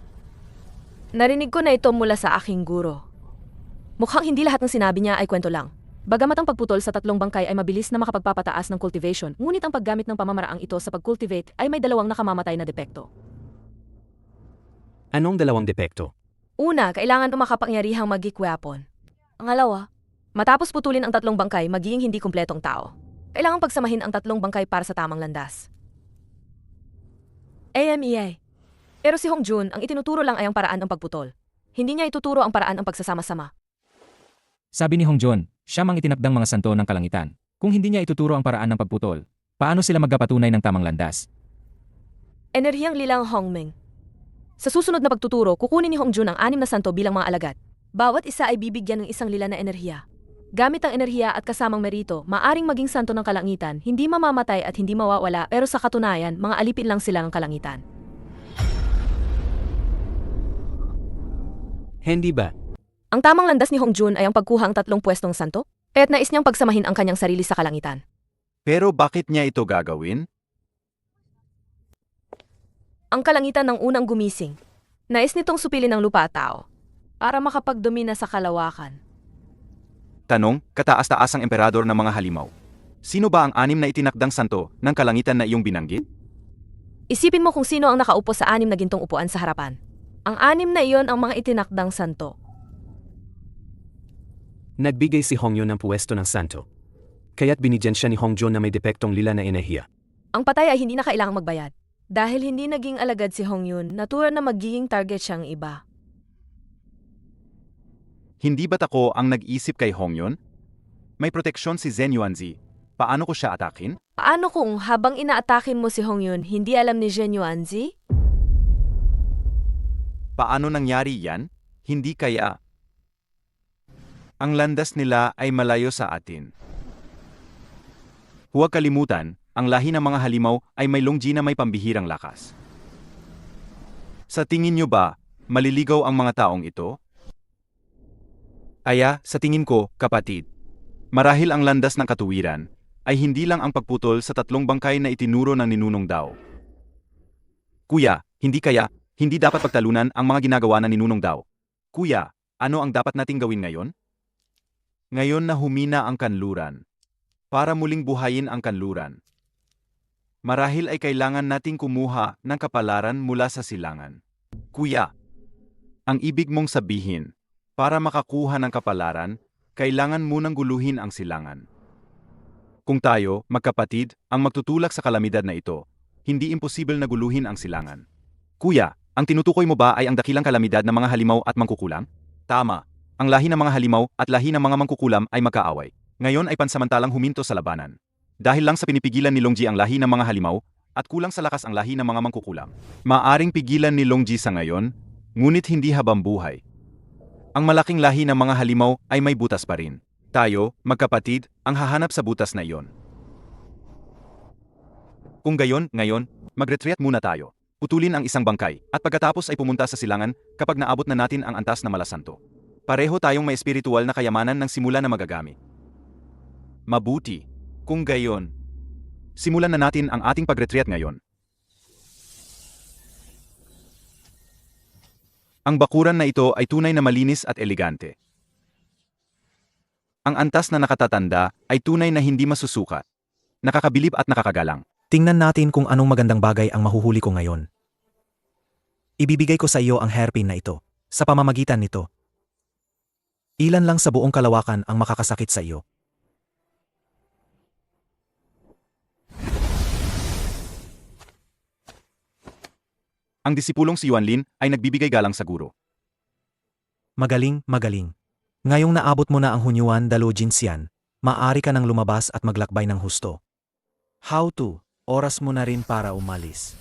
Narinig ko na ito mula sa aking guro. Mukhang hindi lahat ng sinabi niya ay kwento lang. Bagamat ang pagputol sa 3 bangkay ay mabilis na makapagpapataas ng cultivation, ngunit ang paggamit ng pamamaraang ito sa pag-cultivate ay may 2 nakamamatay na depekto. Anong 2 depekto? Una, kailangan ng makapangyarihang magikwapon. Pangalawa, matapos putulin ang 3 bangkay, magiging hindi kumpletong tao. Kailangan pagsamahin ang 3 bangkay para sa tamang landas. AMEA. Pero si Hong Jun, ang itinuturo lang ay ang paraan ng pagputol. Hindi niya ituturo ang paraan ng pagsasama-sama. Sabi ni Hong Jun, siya mang itinakdang mga santo ng kalangitan. Kung hindi niya ituturo ang paraan ng pagputol, paano sila magpapatunay ng tamang landas? Enerhiyang Lilang Hongmeng. Sa susunod na pagtuturo, kukunin ni Hong Jun ang 6 na santo bilang mga alagad. Bawat isa ay bibigyan ng 1 lila na enerhiya. Gamit ang enerhiya at kasamang merito, maaring maging santo ng kalangitan, hindi mamamatay at hindi mawawala, pero sa katunayan, mga alipin lang sila ng kalangitan. Hindi ba? Ang tamang landas ni Hong Jun ay ang pagkuha ang 3 pwestong santo, kaya't nais niyang pagsamahin ang kanyang sarili sa kalangitan. Pero bakit niya ito gagawin? Ang kalangitan ng unang gumising. Nais nitong supilin ng lupa at tao para makapagdomina sa kalawakan. Tanong, kataas-taasang emperador ng mga halimaw. Sino ba ang 6 na itinakdang santo ng kalangitan na iyong binanggit? Isipin mo kung sino ang nakaupo sa 6 na gintong upuan sa harapan. Ang 6 na iyon ang mga itinakdang santo. Nagbigay si Hongyon ng puwesto ng santo. Kaya't binigyan siya ni Hongjon na may depektong lila na enerhiya. Ang patay ay hindi na kailangang magbayad. Dahil hindi naging alagad si Hongyun, natural na magiging target siyang iba. Hindi ba't ako ang nag-isip kay Hongyon? May proteksyon si Zhen Yuanzi. Paano ko siya atakin? Paano kung habang inaatakin mo si Hongyun, hindi alam ni Zhen Yuanzi? Paano nangyari yan? Hindi kaya. Ang landas nila ay malayo sa atin. Huwag kalimutan, ang lahi ng mga halimaw ay may longji na may pambihirang lakas. Sa tingin nyo ba, maliligaw ang mga taong ito? Sa tingin ko, kapatid. Marahil ang landas ng katuwiran ay hindi lang ang pagputol sa 3 bangkay na itinuro ng ninunong Dao. Kuya, hindi dapat pagtalunan ang mga ginagawa ng ninunong Dao. Kuya, ano ang dapat nating gawin ngayon? Ngayon na humina ang kanluran. Para muling buhayin ang kanluran. Marahil ay kailangan nating kumuha ng kapalaran mula sa silangan. Kuya, ang ibig mong sabihin, para makakuha ng kapalaran, kailangan munang guluhin ang silangan. Kung tayo, magkapatid, ang magtutulak sa kalamidad na ito, hindi imposible na guluhin ang silangan. Kuya, ang tinutukoy mo ba ay ang dakilang kalamidad ng mga halimaw at mangkukulam? Tama. Ang lahi ng mga halimaw at lahi ng mga mangkukulam ay magkaaway. Ngayon ay pansamantalang huminto sa labanan. Dahil lang sa pinipigilan ni Longji ang lahi ng mga halimaw at kulang sa lakas ang lahi ng mga mangkukulam. Maaring pigilan ni Longji sa ngayon, ngunit hindi habang buhay. Ang malaking lahi ng mga halimaw ay may butas pa rin. Tayo, magkapatid, ang hahanap sa butas na iyon. Kung gayon, ngayon, mag-retreat muna tayo. Putulin ang isang bangkay, at pagkatapos ay pumunta sa silangan kapag naabot na natin ang antas na malasanto. Pareho tayong may espiritual na kayamanan ng simula na magagamit. Mabuti. Kung gayon, simulan na natin ang ating pag-retreat ngayon. Ang bakuran na ito ay tunay na malinis at elegante. Ang antas na nakatatanda ay tunay na hindi masusukat, nakakabilib at nakakagalang. Tingnan natin kung anong magandang bagay ang mahuhuli ko ngayon. Ibibigay ko sa iyo ang hairpin na ito. Sa pamamagitan nito, ilan lang sa buong kalawakan ang makakasakit sa iyo. Ang disipulong si Yuanlin ay nagbibigay galang sa guro. Magaling, magaling. Ngayong naabot mo na ang Hunyuan Dalo Jinxian, maaari ka nang lumabas at maglakbay ng husto. How to? Oras mo na rin para umalis.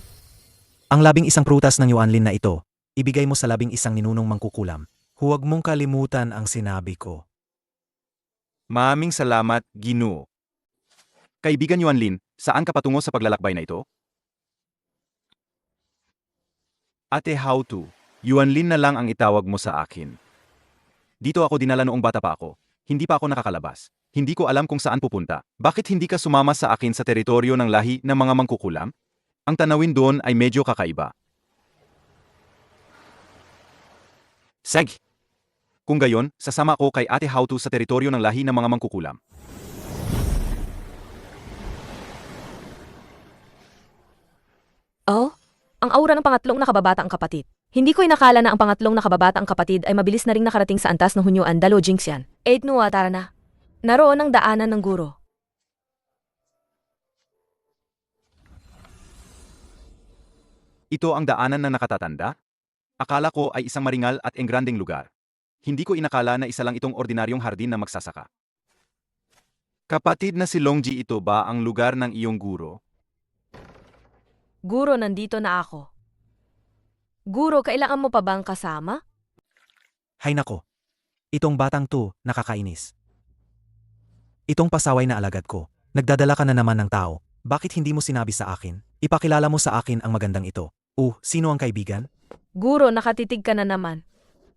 Ang 11 prutas ng Yuanlin na ito, ibigay mo sa 11 ninunong mangkukulam. Huwag mong kalimutan ang sinabi ko. Maraming salamat, Ginoo. Kaibigan Yuanlin, saan ka patungo sa paglalakbay na ito? Ate how to? Yuanlin na lang ang itawag mo sa akin. Dito ako dinala noong bata pa ako. Hindi pa ako nakakalabas. Hindi ko alam kung saan pupunta. Bakit hindi ka sumama sa akin sa teritoryo ng lahi ng mga mangkukulam? Ang tanawin doon ay medyo kakaiba. Sige! Kung gayon, sasama ako kay Ate Hautu sa teritoryo ng lahi ng mga mangkukulam. Oh? Ang aura ng pangatlong nakababataang kapatid. Hindi ko inakala na ang pangatlong nakababataang kapatid ay mabilis na ring nakarating sa antas ng Hunyuan Dalo Jinxian. 8 Nuwa, tara na. Naroon ang daanan ng guro. Ito ang daanan na nakatatanda? Akala ko ay isang maringal at engranding lugar. Hindi ko inakala na isa lang itong ordinaryong hardin na magsasaka. Kapatid na si Longji, ito ba ang lugar ng iyong guro? Guro, nandito na ako. Guro, kailangan mo pa bang kasama? Hay nako. Itong batang to, nakakainis. Itong pasaway na alagad ko. Nagdadala ka na naman ng tao. Bakit hindi mo sinabi sa akin? Ipakilala mo sa akin ang magandang ito. Sino ang kaibigan? Guro, nakatitig ka na naman.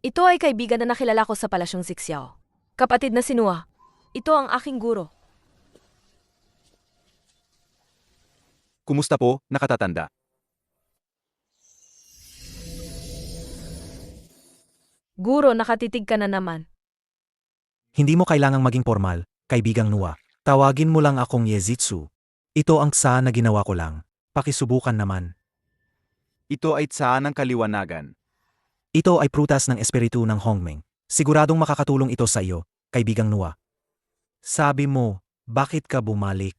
Ito ay kaibigan na nakilala ko sa Palasyong Sixiao. Kapatid na Sinua. Ito ang aking guro. Kumusta po, nakatatanda? Guro, nakatitig ka na naman. Hindi mo kailangang maging formal, kaibigang Nuwa. Tawagin mo lang akong Yezitsu. Ito ang tsa na ginawa ko lang. Pakisubukan naman. Ito ay tsa ng kaliwanagan. Ito ay prutas ng espiritu ng Hongmeng. Siguradong makakatulong ito sa iyo, kaibigang Nua. Sabi mo, bakit ka bumalik?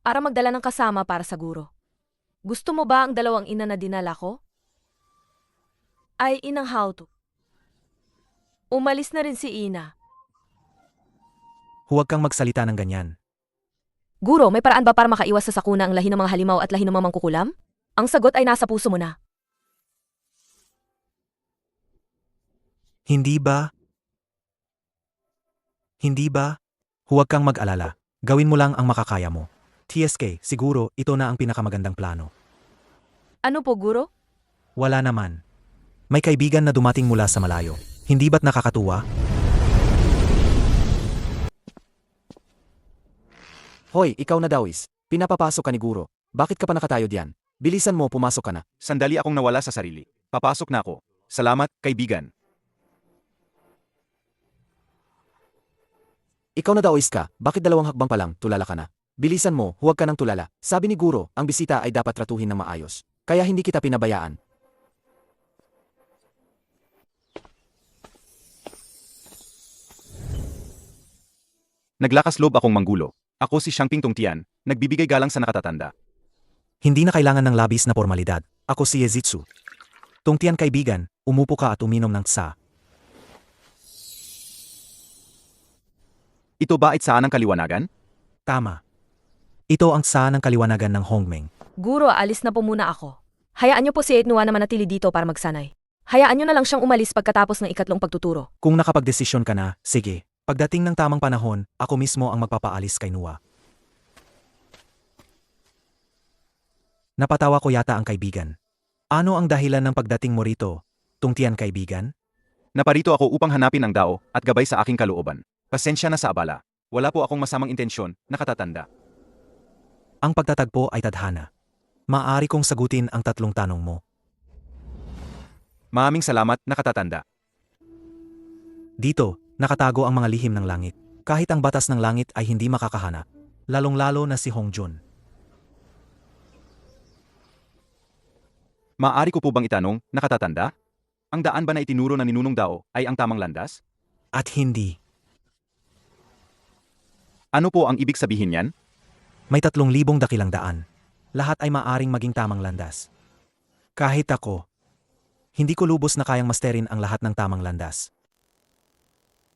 Para magdala ng kasama para sa guro. Gusto mo ba ang dalawang ina na dinala ko? Ay inang Hauto. Umalis na rin si Ina. Huwag kang magsalita ng ganyan. Guro, may paraan ba para makaiwas sa sakuna ang lahi ng mga halimaw at lahi ng mga mangkukulam? Ang sagot ay nasa puso mo na. Hindi ba? Hindi ba? Huwag kang mag-alala. Gawin mo lang ang makakaya mo. TSK, siguro ito na ang pinakamagandang plano. Ano po, guro? Wala naman. May kaibigan na dumating mula sa malayo. Hindi ba't nakakatuwa? Hoy, ikaw na Dawis. Pinapapasok ka ni Guro. Bakit ka pa nakatayo diyan? Bilisan mo, pumasok ka na. Sandali akong nawala sa sarili. Papasok na ako. Salamat, kaibigan. Ikaw na Dawis ka. Bakit 2 hakbang pa lang, tulala ka na? Bilisan mo, huwag ka nang tulala. Sabi ni Guro, ang bisita ay dapat tratuhin ng maayos. Kaya hindi kita pinabayaan. Naglakas loob akong manggulo. Ako si Xiangping Tongtian, nagbibigay galang sa nakatatanda. Hindi na kailangan ng labis na formalidad. Ako si Yezitsu. Tungtian kaibigan, umupo ka at uminom ng tsa. Ito ba ay tsa ng kaliwanagan? Tama. Ito ang tsa ng kaliwanagan ng Hongmeng. Guro, alis na po muna ako. Hayaan niyo po si Etnua na manatili dito para magsanay. Hayaan niyo na lang siyang umalis pagkatapos ng ikatlong pagtuturo. Kung nakapagdesisyon ka na, sige. Pagdating ng tamang panahon, ako mismo ang magpapaalis kay Nua. Napatawa ko yata ang kaibigan. Ano ang dahilan ng pagdating mo rito, Tungtian kaibigan? Naparito ako upang hanapin ang dao at gabay sa aking kalooban. Pasensya na sa abala. Wala po akong masamang intensyon, nakatatanda. Ang pagtatagpo ay tadhana. Maaari kong sagutin ang 3 tanong mo. Maraming salamat, nakatatanda. Dito, nakatago ang mga lihim ng langit. Kahit ang batas ng langit ay hindi makakahanap. Lalong-lalo na si Hongjun. Maaari ko po bang itanong, nakatatanda? Ang daan ba na itinuro na ninunong dao ay ang tamang landas? At hindi. Ano po ang ibig sabihin niyan? May 3,000 dakilang daan. Lahat ay maaring maging tamang landas. Kahit ako, hindi ko lubos na kayang masterin ang lahat ng tamang landas.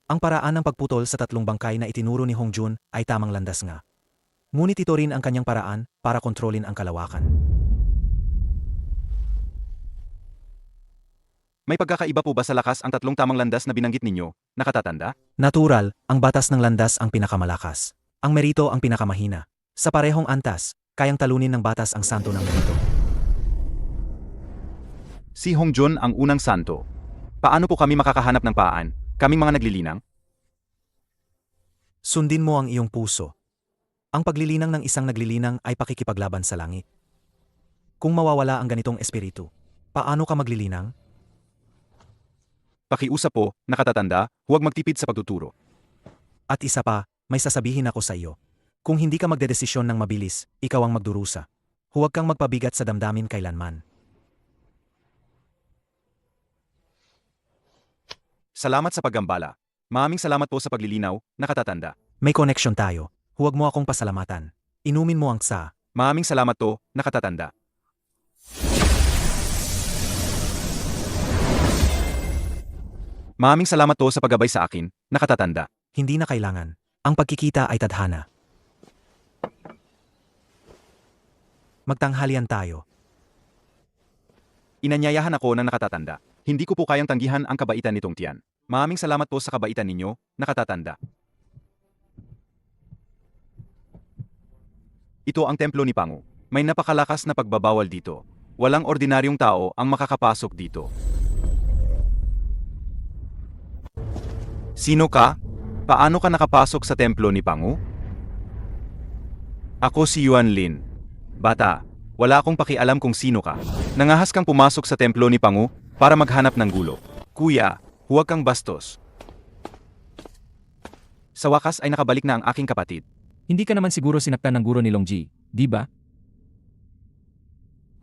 Ang paraan ng pagputol sa 3 bangkay na itinuro ni Hongjun ay tamang landas nga. Ngunit ito rin ang kanyang paraan para kontrolin ang kalawakan. May pagkakaiba po ba sa lakas ang 3 tamang landas na binanggit ninyo, nakatatanda? Natural, ang batas ng landas ang pinakamalakas. Ang merito ang pinakamahina. Sa parehong antas, kayang talunin ng batas ang santo ng merito. Si Hongjun ang unang santo. Paano po kami makakahanap ng paan? Kaming mga naglilinang? Sundin mo ang iyong puso. Ang paglilinang ng isang naglilinang ay pakikipaglaban sa langit. Kung mawawala ang ganitong espiritu, paano ka maglilinang? Pakiusap po, nakatatanda, huwag magtipid sa pagtuturo. At isa pa, may sasabihin ako sa iyo. Kung hindi ka magdedesisyon ng mabilis, ikaw ang magdurusa. Huwag kang magpabigat sa damdamin kailanman. Salamat sa paggambala. Maraming salamat po sa paglilinaw, nakatatanda. May koneksyon tayo. Huwag mo akong pasalamatan. Inumin mo ang tsa. Maraming salamat po, nakatatanda. Maraming salamat po sa paggabay sa akin, nakatatanda. Hindi na kailangan. Ang pagkikita ay tadhana. Magtanghalian tayo. Inanyayahan ako ng nakatatanda. Hindi ko po kayang tanggihan ang kabaitan nitong tiyan. Maraming salamat po sa kabaitan ninyo, nakatatanda. Ito ang templo ni Pangu. May napakalakas na pagbabawal dito. Walang ordinaryong tao ang makakapasok dito. Sino ka? Paano ka nakapasok sa templo ni Pangu? Ako si Yuan Lin. Bata, wala akong pakialam kung sino ka. Nangahas kang pumasok sa templo ni Pangu para maghanap ng gulo. Kuya, huwag kang bastos. Sa wakas ay nakabalik na ang aking kapatid. Hindi ka naman siguro sinaktan ng guro ni Longji, di ba?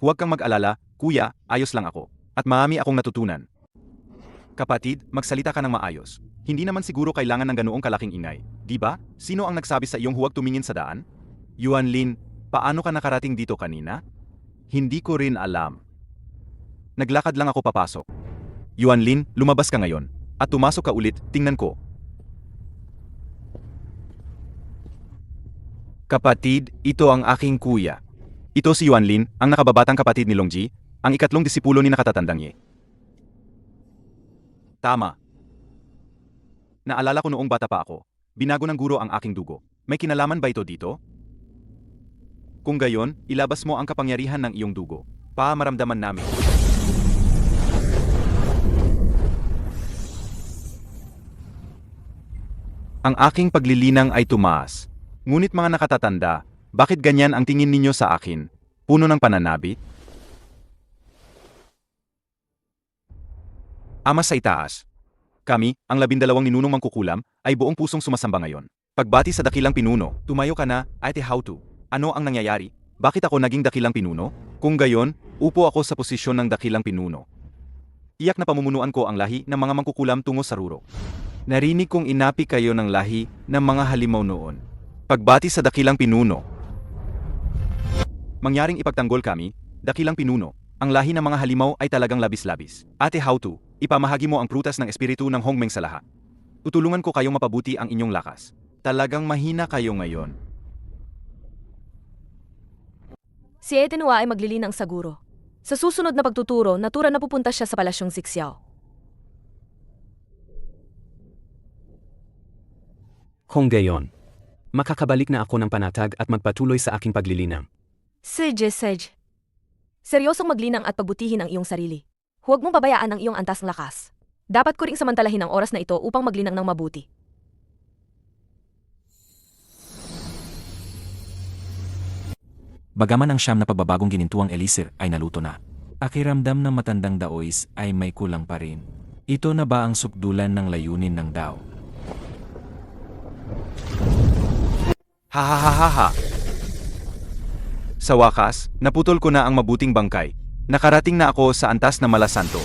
Huwag kang mag-alala, kuya, ayos lang ako. At marami akong natutunan. Kapatid, magsalita ka ng maayos. Hindi naman siguro kailangan ng ganoong kalaking ingay, di ba? Sino ang nagsabi sa iyong huwag tumingin sa daan? Yuan Lin, paano ka nakarating dito kanina? Hindi ko rin alam. Naglakad lang ako papasok. Yuan Lin, lumabas ka ngayon. At tumasok ka ulit, tingnan ko. Kapatid, ito ang aking kuya. Ito si Yuan Lin, ang nakababatang kapatid ni Longji, ang ikatlong disipulo ni nakatatandang Ye. Tama. Naalala ko noong bata pa ako. Binago ng guro ang aking dugo. May kinalaman ba ito dito? Kung gayon, ilabas mo ang kapangyarihan ng iyong dugo. Maramdaman namin. Ang aking paglilinang ay tumaas. Ngunit mga nakatatanda, bakit ganyan ang tingin ninyo sa akin? Puno ng pananabit? Ama sa itaas. Kami, ang 12 ninunong mangkukulam, ay buong pusong sumasamba ngayon. Pagbati sa dakilang pinuno, tumayo ka na, Ate Hautu. Ano ang nangyayari? Bakit ako naging dakilang pinuno? Kung gayon, upo ako sa posisyon ng dakilang pinuno. Iyak na pamumunuan ko ang lahi ng mga mangkukulam tungo sa rurok. Narinig kong inapi kayo ng lahi ng mga halimaw noon. Pagbati sa dakilang pinuno. Mangyaring ipagtanggol kami, dakilang pinuno, ang lahi ng mga halimaw ay talagang labis-labis. Ate Hautu, ipamahagi mo ang prutas ng espiritu ng Hongmeng sa lahat. Tutulungan ko kayong mapabuti ang inyong lakas. Talagang mahina kayo ngayon. Si Etenua ay maglilinang sa guro. Sa susunod na pagtuturo, natura na pupunta siya sa palasyong Sixiao. Kung gayon, makakabalik na ako ng panatag at magpatuloy sa aking paglilinang. Sedge. Seryosong maglinang at pagbutihin ang iyong sarili. Huwag mong pabayaan ang iyong antas ng lakas. Dapat ko ring samantalahin ang oras na ito upang maglinang ng mabuti. Bagaman ang siyam na pagbabagong ginintuang Elisir ay naluto na. Akiramdam ng matandang daois ay may kulang pa rin. Ito na ba ang sukdulan ng layunin ng Dao? Ha. Sa wakas, naputol ko na ang mabuting bangkay. Nakarating na ako sa antas na Malasanto.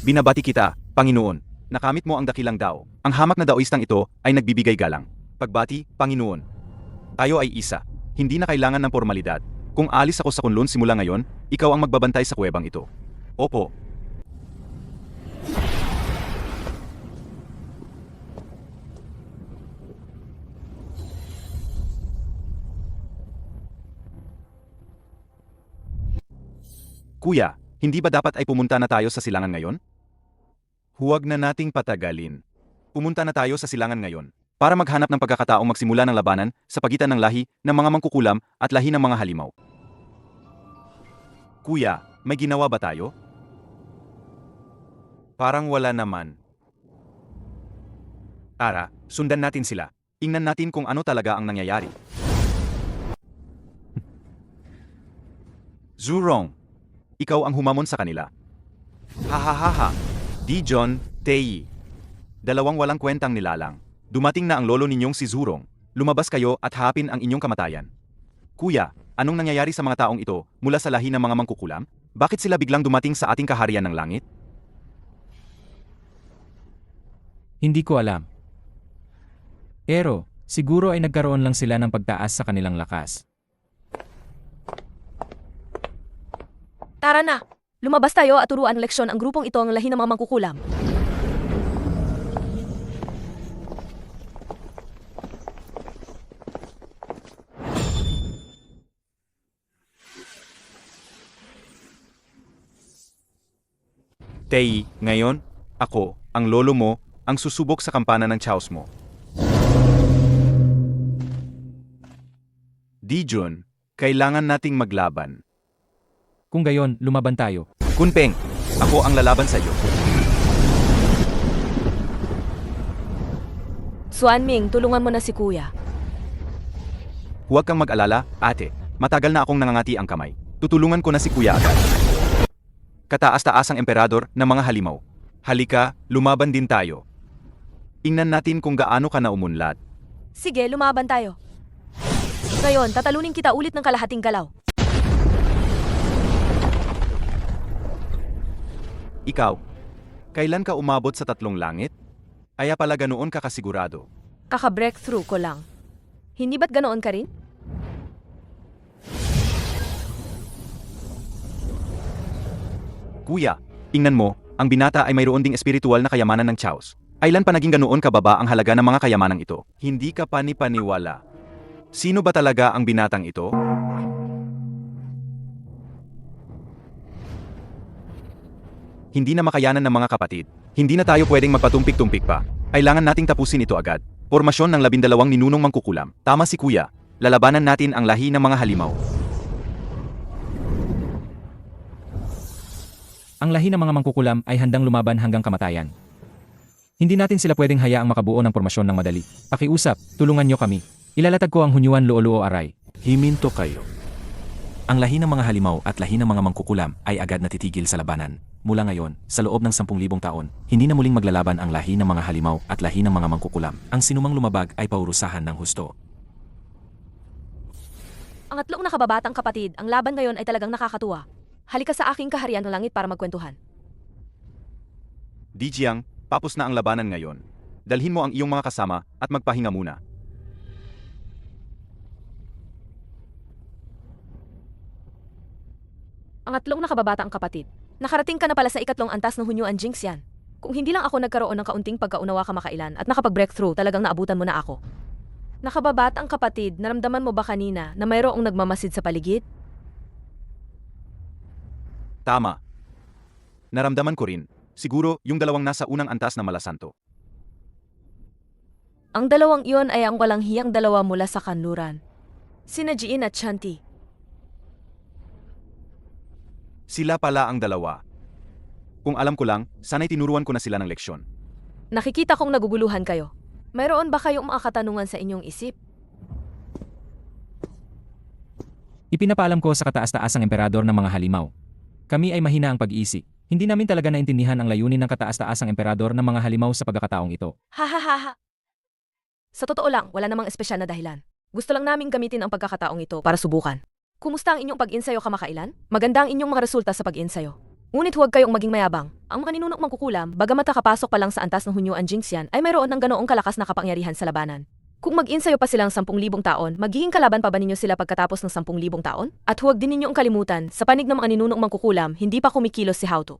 Binabati kita, Panginoon. Nakamit mo ang dakilang Dao. Ang hamak na daoistang ito ay nagbibigay galang. Pagbati, Panginoon. Tayo ay isa. Hindi na kailangan ng formalidad. Kung alis ako sa Kunlun simula ngayon, ikaw ang magbabantay sa kuwebang ito. Opo. Kuya, hindi ba dapat ay pumunta na tayo sa silangan ngayon? Huwag na nating patagalin. Pumunta na tayo sa silangan ngayon para maghanap ng pagkakataong magsimula ng labanan sa pagitan ng lahi ng mga mangkukulam at lahi ng mga halimaw. Kuya, may ginawa ba tayo? Parang wala naman. Tara, sundan natin sila. Tingnan natin kung ano talaga ang nangyayari. Zurong, ikaw ang humamon sa kanila. Ha. Dijon, Tei. Dalawang walang kwentang nilalang. Dumating na ang lolo ninyong si Zurong. Lumabas kayo at hapin ang inyong kamatayan. Kuya, anong nangyayari sa mga taong ito mula sa lahi ng mga mangkukulam? Bakit sila biglang dumating sa ating kaharian ng langit? Hindi ko alam. Pero, siguro ay nagkaroon lang sila ng pagtaas sa kanilang lakas. Tara na! Lumabas tayo at turuan ng leksyon ang grupong ito ang lahi ng mga mangkukulam. Tei, ngayon, ako, ang lolo mo, ang susubok sa kampana ng Chaos mo. Dijon, kailangan nating maglaban. Kung gayon, lumaban tayo. Kunpeng, ako ang lalaban sa iyo. Xuanming, tulungan mo na si Kuya. Huwag kang mag-alala, ate. Matagal na akong nangangati ang kamay. Tutulungan ko na si Kuya agad. Kataas-taas ang emperador ng mga halimaw. Halika, lumaban din tayo. Tingnan natin kung gaano ka na umunlad. Sige, lumaban tayo. Ngayon, tatalunin kita ulit ng kalahating galaw. Ikaw, kailan ka umabot sa tatlong langit? Kaya pala ganoon ka kasigurado. Kaka-breakthrough ko lang. Hindi ba't ganoon ka rin? Kuya, tingnan mo, ang binata ay mayroon ding espiritual na kayamanan ng Chaos. Kailan pa naging ganoon kababa ang halaga ng mga kayamanang ito? Hindi ka panipaniwala. Sino ba talaga ang binatang ito? Hindi na makayanan ng mga kapatid. Hindi na tayo pwedeng magpatumpik-tumpik pa. Kailangan nating tapusin ito agad. Formasyon ng 12 ninunong mangkukulam. Tama si Kuya. Lalabanan natin ang lahi ng mga halimaw. Ang lahi ng mga mangkukulam ay handang lumaban hanggang kamatayan. Hindi natin sila pwedeng hayaang makabuo ng formasyon ng madali. Pakiusap, tulungan nyo kami. Ilalatag ko ang Hunyuan Luoluo Aray. Himinto kayo. Ang lahi ng mga halimaw at lahi ng mga mangkukulam ay agad natitigil sa labanan. Mula ngayon, sa loob ng 10,000 taon, hindi na muling maglalaban ang lahi ng mga halimaw at lahi ng mga mangkukulam. Ang sinumang lumabag ay paurusahan ng husto. Ang atlong nakababatang kapatid, ang laban ngayon ay talagang nakakatuwa. Halika sa aking kaharian ng langit para magkwentuhan. Di Jiang, tapos na ang labanan ngayon. Dalhin mo ang iyong mga kasama at magpahinga muna. Ang atlong nakababatang kapatid, nakarating ka na pala sa ikatlong antas ng Hunyuan Jinxian. Kung hindi lang ako nagkaroon ng kaunting pagkaunawa kamakailan at nakapag-breakthrough, talagang naabutan mo na ako. Nakababatang kapatid, naramdaman mo ba kanina na mayroong nagmamasid sa paligid? Tama. Naramdaman ko rin. Siguro yung dalawang nasa unang antas na malasanto. Ang dalawang iyon ay ang walang hiyang dalawa mula sa kanluran. Sina Jiin at Shanti. Sila pala ang dalawa. Kung alam ko lang, sana'y tinuruan ko na sila ng leksyon. Nakikita kong naguguluhan kayo. Mayroon ba kayong mga katanungan sa inyong isip? Ipinapaalam ko sa kataas-taasang emperador ng mga halimaw. Kami ay mahina ang pag-iisip. Hindi namin talaga naintindihan ang layunin ng kataas-taasang emperador ng mga halimaw sa pagkakataong ito. Ha. Sa totoo lang, wala namang espesyal na dahilan. Gusto lang naming gamitin ang pagkakataong ito para subukan. Kumusta ang inyong pag-insayo kamakailan? Maganda ang inyong mga resulta sa pag-insayo. Ngunit huwag kayong maging mayabang. Ang mga ninunong mangkukulam, bagamat nakapasok pa lang sa antas ng Hunyuan Jinxian, ay mayroon ng ganoong kalakas na kapangyarihan sa labanan. Kung mag-insayo pa silang 10,000 taon, magiging kalaban pa ba ninyo sila pagkatapos ng 10,000 taon? At huwag din ninyong kalimutan, sa panig ng mga ninunong mangkukulam, hindi pa kumikilos si Hauto.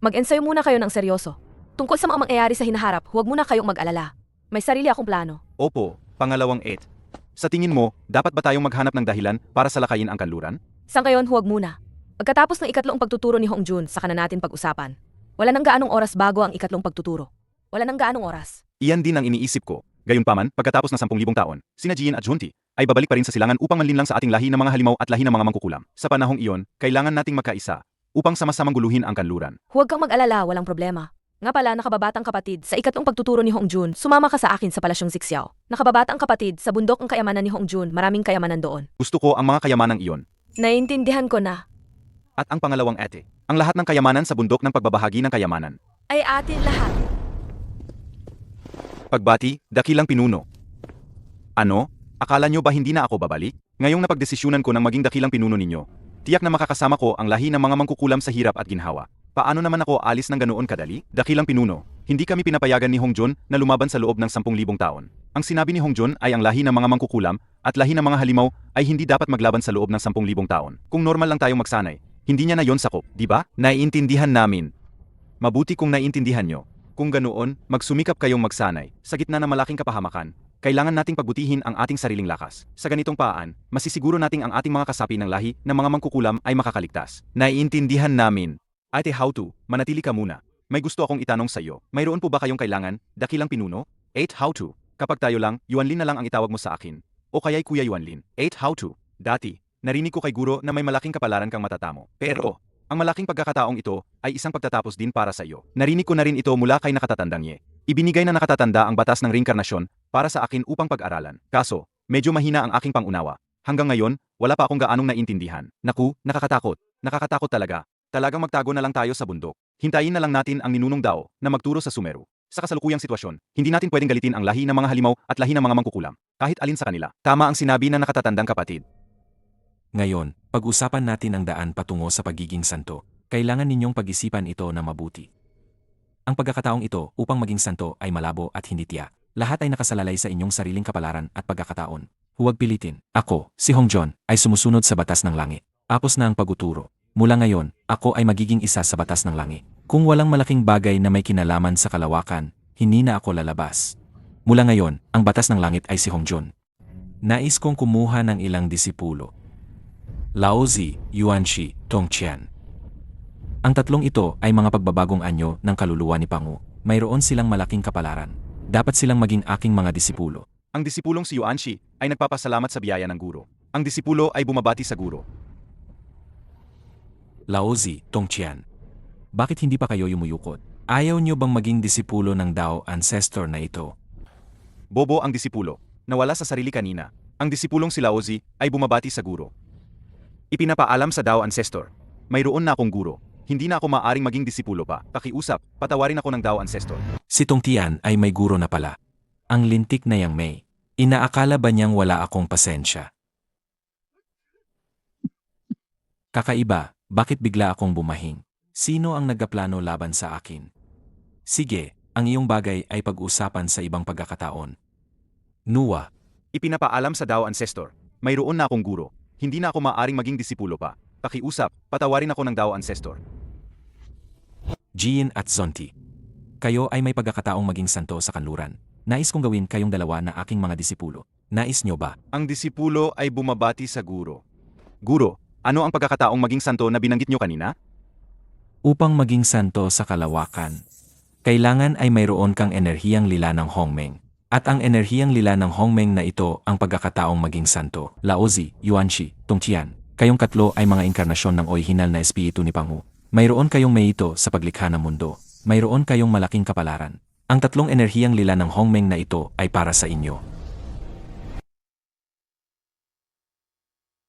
Mag-ensayo muna kayo ng seryoso. Tungkol sa mga mangyayari sa hinaharap, huwag muna kayong mag-alala. May sarili akong plano. Opo, pangalawang 8. Sa tingin mo, dapat ba tayong maghanap ng dahilan para salakayin ang kanluran? Sa ngayon, huwag muna. Pagkatapos ng ikatlong pagtuturo ni Hongjun, saka na natin pag-usapan. Wala nang gaanong oras bago ang ikatlong pagtuturo. Wala nang gaanong oras. Iyan din ang iniisip ko. Gayunpaman, pagkatapos ng 10,000 taon, sina Jiin at Junti ay babalik pa rin sa silangan upang manlinlang sa ating lahi ng mga halimaw at lahi ng mga mangkukulam. Sa panahong iyon, kailangan nating magkaisa upang sama-samang guluhin ang kanluran. Huwag kang mag-alala, walang problema. Nga pala, nakababatang kapatid, sa ikatlong pagtuturo ni Hongjun, sumama ka sa akin sa Palasyong Zixiao. Nakababatang kapatid, sa bundok ang kayamanan ni Hongjun, maraming kayamanan doon. Gusto ko ang mga kayamanang iyon. Naiintindihan ko na. At ang pangalawang ete, ang lahat ng kayamanan sa bundok ng pagbabahagi ng kayamanan. Ay atin lahat. Pagbati, dakilang pinuno. Ano? Akala nyo ba hindi na ako babalik? Ngayong napagdesisyunan ko ng maging dakilang pinuno ninyo, tiyak na makakasama ko ang lahi ng mga mangkukulam sa hirap at ginhawa. Paano naman ako alis ng ganoon kadali? Dakilang pinuno, hindi kami pinapayagan ni Hongjun na lumaban sa loob ng 10,000 taon. Ang sinabi ni Hongjun ay ang lahi ng mga mangkukulam at lahi ng mga halimaw ay hindi dapat maglaban sa loob ng 10,000 taon. Kung normal lang tayong magsanay, hindi niya na yon sakop, di ba? Naiintindihan namin. Mabuti kung naiintindihan nyo. Kung ganoon, magsumikap kayong magsanay. Sa gitna ng malaking kapahamakan, kailangan nating pagbutihin ang ating sariling lakas. Sa ganitong paan, masisiguro nating ang ating mga kasapi ng lahi ng mga mangkukulam ay makakaligtas. Naiintindihan namin. Ate Hautu, manatili ka muna. May gusto akong itanong sa iyo. Mayroon po ba kayong kailangan, dakilang pinuno? 8 Hautu. Kapag tayo lang, Yuanlin na lang ang itawag mo sa akin. O kaya'y Kuya Yuanlin. 8 Hautu. Dati, narinig ko kay guro na may malaking kapalaran kang matatamo. Pero, ang malaking pagkakataong ito ay isang pagtatapos din para sa iyo. Narinig ko na rin ito mula kay nakatatandang Ye. Ibinigay na nakatatanda ang batas ng reinkarnasyon para sa akin upang pag-aralan. Kaso, medyo mahina ang aking pangunawa. Hanggang ngayon, wala pa akong gaanong naintindihan. Naku, nakakatakot. Nakakatakot talaga. Talagang magtago na lang tayo sa bundok. Hintayin na lang natin ang ninunong Dao na magturo sa Sumeru. Sa kasalukuyang sitwasyon, hindi natin pwedeng galitin ang lahi ng mga halimaw at lahi ng mga mangkukulam, kahit alin sa kanila. Tama ang sinabi ng nakatatandang kapatid. Ngayon, pag-usapan natin ang daan patungo sa pagiging santo. Kailangan ninyong pag-isipan ito na mabuti. Ang pagkakataong ito upang maging santo ay malabo at hindi tiyak. Lahat ay nakasalalay sa inyong sariling kapalaran at pagkakataon. Huwag pilitin. Ako, si Hong John, ay sumusunod sa batas ng langit. Tapos na ang paguturo. Mula ngayon, ako ay magiging isa sa batas ng langit. Kung walang malaking bagay na may kinalaman sa kalawakan, hindi na ako lalabas. Mula ngayon, ang batas ng langit ay si Hong John. Nais kong kumuha ng ilang disipulo. Laozi, Yuanxi, Tongqian. Ang tatlong ito ay mga pagbabagong anyo ng kaluluwa ni Pangu. Mayroon silang malaking kapalaran. Dapat silang maging aking mga disipulo. Ang disipulong si Yuanxi ay nagpapasalamat sa biyaya ng guro. Ang disipulo ay bumabati sa guro. Laozi, Tongqian. Bakit hindi pa kayo yumuyukot? Ayaw nyo bang maging disipulo ng Dao Ancestor na ito? Bobo ang disipulo. Nawala sa sarili kanina. Ang disipulong si Laozi ay bumabati sa guro. Ipinapaalam sa Dao Ancestor. Mayroon na akong guro. Hindi na ako maaring maging disipulo pa. Pakiusap, patawarin ako ng Dao Ancestor. Si Tongqian ay may guro na pala. Ang lintik na yang May. Inaakala ba niyang wala akong pasensya? Kakaiba, bakit bigla akong bumahing? Sino ang naggaplano laban sa akin? Sige, ang iyong bagay ay pag-usapan sa ibang pagkakataon. Nuwa, Ipinapaalam sa Dao Ancestor. Mayroon na akong guro. Hindi na ako maaring maging disipulo pa. Pakiusap, patawarin ako ng Dao Ancestor. Jian at Zonti. Kayo ay may pagkakataong maging santo sa kanluran. Nais kong gawin kayong dalawa na aking mga disipulo. Nais nyo ba? Ang disipulo ay bumabati sa guro. Guro, ano ang pagkakataong maging santo na binanggit nyo kanina? Upang maging santo sa kalawakan, kailangan ay mayroon kang enerhiyang lila ng Hongmeng. At ang enerhiyang lila ng Hongmeng na ito ang pagkakataong maging santo. Laozi, Yuanxi, Tongqian. Kayong katlo ay mga inkarnasyon ng orihinal na espiritu ni Pangu. Mayroon kayong may ito sa paglikha ng mundo. Mayroon kayong malaking kapalaran. Ang tatlong enerhiyang lila ng Hongmeng na ito ay para sa inyo.